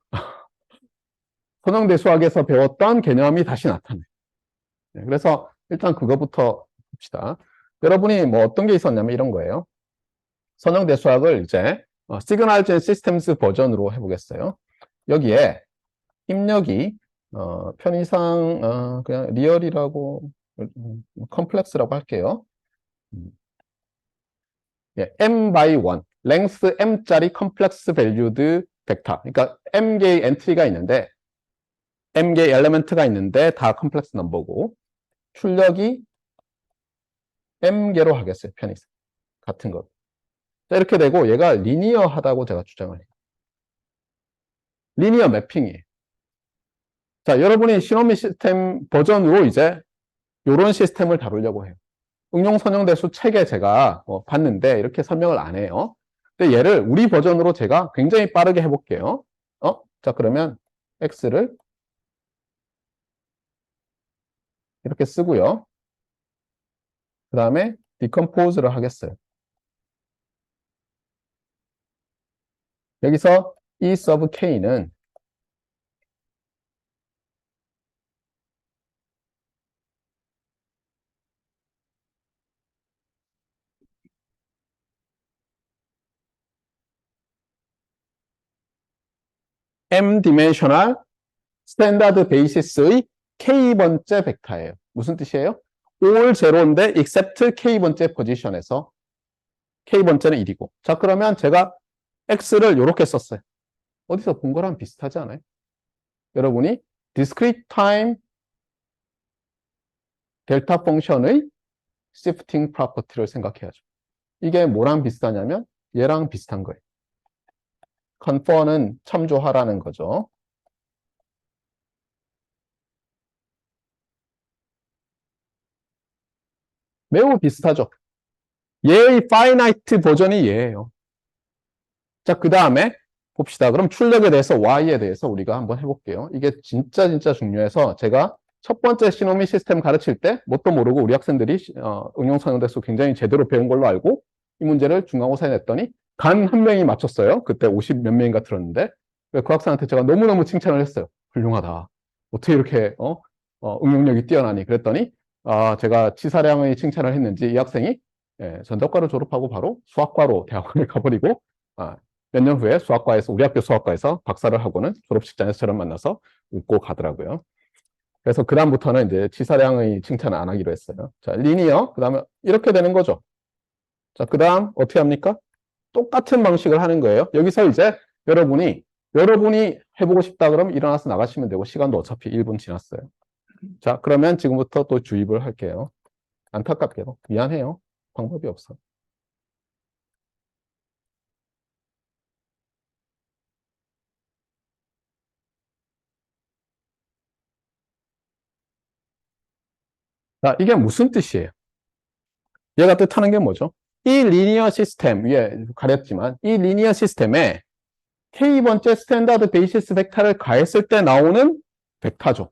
선형대 수학에서 배웠던 개념이 다시 나타나요. 네, 그래서 일단 그거부터 봅시다. 여러분이 뭐 어떤 게 있었냐면 이런 거예요. 선형대 수학을 이제 시그널 젠 시스템스 버전으로 해보겠어요. 여기에 입력이 편의상 그냥 리얼이라고 컴플렉스라고 할게요. 예, m by 1, length m짜리 컴플렉스 밸류드 벡터. 그러니까 m개의 엔트리가 있는데 m개의 엘리먼트가 있는데 다 컴플렉스 넘버고 출력이 m개로 하겠어요. 편의상 같은 것. 자, 이렇게 되고 얘가 리니어하다고 제가 주장을 해요. 리니어 매핑이에요. 자, 여러분이 시노미 시스템 버전으로 이제 이런 시스템을 다루려고 해요. 응용 선형대수 책에 제가 봤는데 이렇게 설명을 안 해요. 근데 얘를 우리 버전으로 제가 굉장히 빠르게 해볼게요. 자, 그러면 x를 이렇게 쓰고요. 그 다음에 decompose를 하겠어요. 여기서 e sub k는 m dimensional 스탠다드 베이시스의 k번째 벡터예요. 무슨 뜻이에요? all 제로인데 except k번째 포지션에서 k번째는 1이고 자 그러면 제가 x를 이렇게 썼어요. 어디서 본 거랑 비슷하지 않아요? 여러분이 discrete time 델타 펑션의 shifting property를 생각해야죠. 이게 뭐랑 비슷하냐면 얘랑 비슷한 거예요. confer는 참조하라는 거죠. 매우 비슷하죠. 얘의 finite 버전이 얘예요. 자, 그 다음에 봅시다. 그럼 출력에 대해서 Y에 대해서 우리가 한번 해볼게요. 이게 진짜 중요해서 제가 첫 번째 시노미 시스템 가르칠 때 뭣도 모르고 우리 학생들이 응용 선형대수 굉장히 제대로 배운 걸로 알고 이 문제를 중간고사에 냈더니 단 한 명이 맞췄어요. 그때 50 몇 명인가 들었는데 그 학생한테 제가 너무너무 칭찬을 했어요. 훌륭하다. 어떻게 이렇게 응용력이 뛰어나니? 그랬더니 제가 치사량의 칭찬을 했는지 이 학생이 전덕과를 졸업하고 바로 수학과로 대학원을 가버리고 몇 년 후에 수학과에서 우리 학교 수학과에서 박사를 하고는 졸업식장에서 저를 만나서 웃고 가더라고요. 그래서 그다음부터는 이제 치사량의 칭찬을 안 하기로 했어요. 자, 리니어 그다음에 이렇게 되는 거죠. 자, 그다음 어떻게 합니까? 똑같은 방식을 하는 거예요. 여기서 이제 여러분이 해보고 싶다 그러면 일어나서 나가시면 되고 시간도 어차피 1분 지났어요. 자, 그러면 지금부터 또 주입을 할게요. 안타깝게도 미안해요. 방법이 없어. 자, 이게 무슨 뜻이에요? 얘가 뜻하는 게 뭐죠? 이 리니어 시스템 위에 가렸지만 이 리니어 시스템에 k번째 스탠다드 베이시스 벡터를 가했을 때 나오는 벡터죠.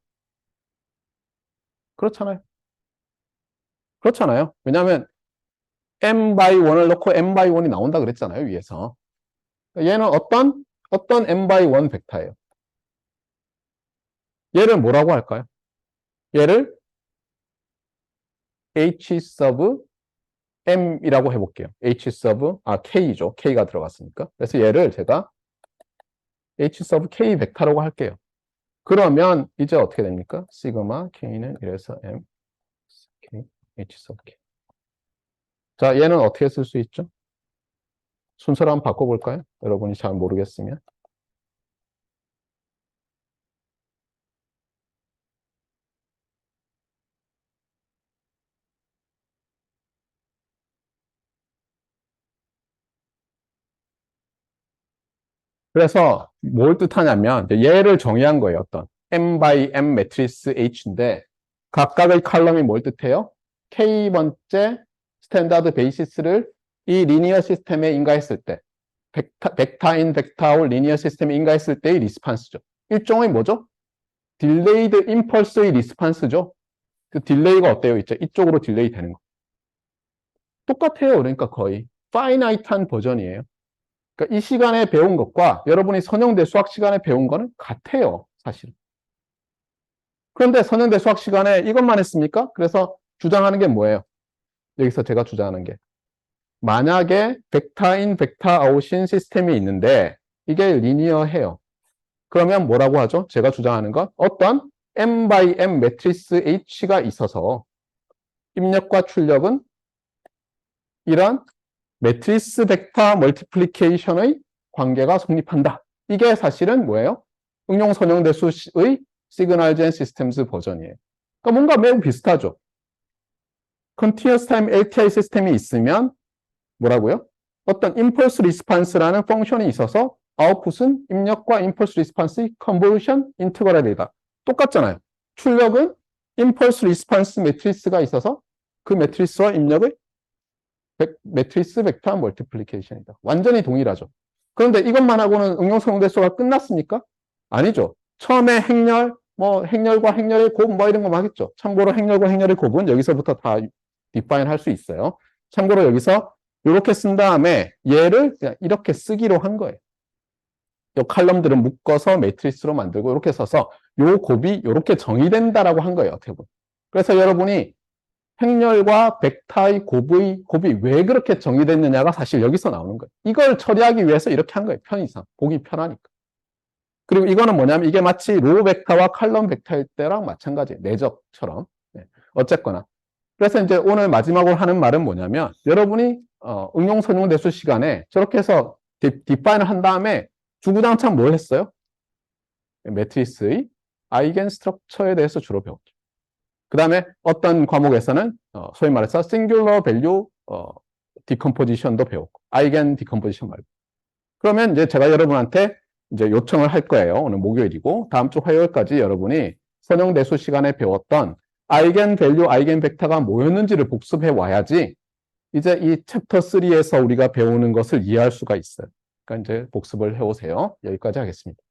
그렇잖아요. 그렇잖아요. 왜냐하면 m by 1을 넣고 m by 1이 나온다 그랬잖아요. 위에서. 얘는 어떤 m by 1 벡터예요. 얘를 뭐라고 할까요? 얘를 h sub m이라고 해볼게요. h sub k죠. k가 들어갔으니까. 그래서 얘를 제가 h sub k 벡터라고 할게요. 그러면 이제 어떻게 됩니까? 시그마 k는 이래서 m k h sub k. 자, 얘는 어떻게 쓸 수 있죠? 순서를 한번 바꿔볼까요? 여러분이 잘 모르겠으면. 그래서 뭘 뜻하냐면 얘를 정의한 거예요. 어떤 m by m 매트리스 h인데 각각의 칼럼이 뭘 뜻해요? k번째 스탠다드 베이시스를 이 리니어 시스템에 인가했을 때 벡터인 벡터올 리니어 시스템에 인가했을 때의 리스판스죠. 일종의 뭐죠? 딜레이드 임펄스의 리스판스죠. 그 딜레이가 어때요? 이쪽으로 딜레이 되는 거. 똑같아요. 그러니까 거의 파이나이트한 버전이에요. 그러니까 이 시간에 배운 것과 여러분이 선형대 수학 시간에 배운 거는 같아요. 사실은. 그런데 선형대 수학 시간에 이것만 했습니까? 그래서 주장하는 게 뭐예요? 여기서 제가 주장하는 게 만약에 벡터인 벡터 아웃인 시스템이 있는데 이게 리니어해요. 그러면 뭐라고 하죠? 제가 주장하는 건 어떤 m by m 매트리스 h가 있어서 입력과 출력은 이런 매트리스 벡터 멀티플리케이션의 관계가 성립한다. 이게 사실은 뭐예요? 응용 선형대수의 시그널 젠 시스템즈 버전이에요. 그러니까 뭔가 매우 비슷하죠. Continuous Time LTI 시스템이 있으면 뭐라고요? 어떤 impulse response라는 펑션이 있어서 아웃풋은 입력과 impulse response의 convolution integral이다. 똑같잖아요. 출력은 impulse response 매트리스가 있어서 그 매트리스와 입력의 매트리스 벡터 멀티플리케이션이다. 완전히 동일하죠. 그런데 이것만 하고는 응용 성대수가 끝났습니까? 아니죠. 처음에 행렬, 행렬과 행렬의 곱, 이런 거 하겠죠. 참고로 행렬과 행렬의 곱은 여기서부터 다 디파인 할 수 있어요. 참고로 여기서 이렇게 쓴 다음에 얘를 그냥 이렇게 쓰기로 한 거예요. 이 칼럼들은 묶어서 매트리스로 만들고 이렇게 써서 요 곱이 이렇게 정의된다라고 한 거예요. 어떻게 보면. 그래서 여러분이 행렬과 벡터의 곱이 왜 그렇게 정의됐느냐가 사실 여기서 나오는 거예요. 이걸 처리하기 위해서 이렇게 한 거예요. 편의상. 보기 편하니까. 그리고 이거는 뭐냐면 이게 마치 로 벡터와 칼럼 벡터일 때랑 마찬가지예요. 내적처럼. 네. 어쨌거나. 그래서 이제 오늘 마지막으로 하는 말은 뭐냐면 여러분이 응용 선용 대수 시간에 저렇게 해서 디파인을 한 다음에 주구장창 뭘 했어요? 매트리스의 아이겐 스트럭처에 대해서 주로 배웠죠. 그 다음에 어떤 과목에서는 소위 말해서 싱귤러 밸류 디컴포지션도 배웠고 아이겐 디컴포지션 말고. 그러면 이제 제가 여러분한테 이제 요청을 할 거예요. 오늘 목요일이고 다음 주 화요일까지 여러분이 선형대수 시간에 배웠던 아이겐 밸류, 아이겐 벡터가 뭐였는지를 복습해 와야지 이제 이 챕터 3에서 우리가 배우는 것을 이해할 수가 있어요. 그러니까 이제 복습을 해오세요. 여기까지 하겠습니다.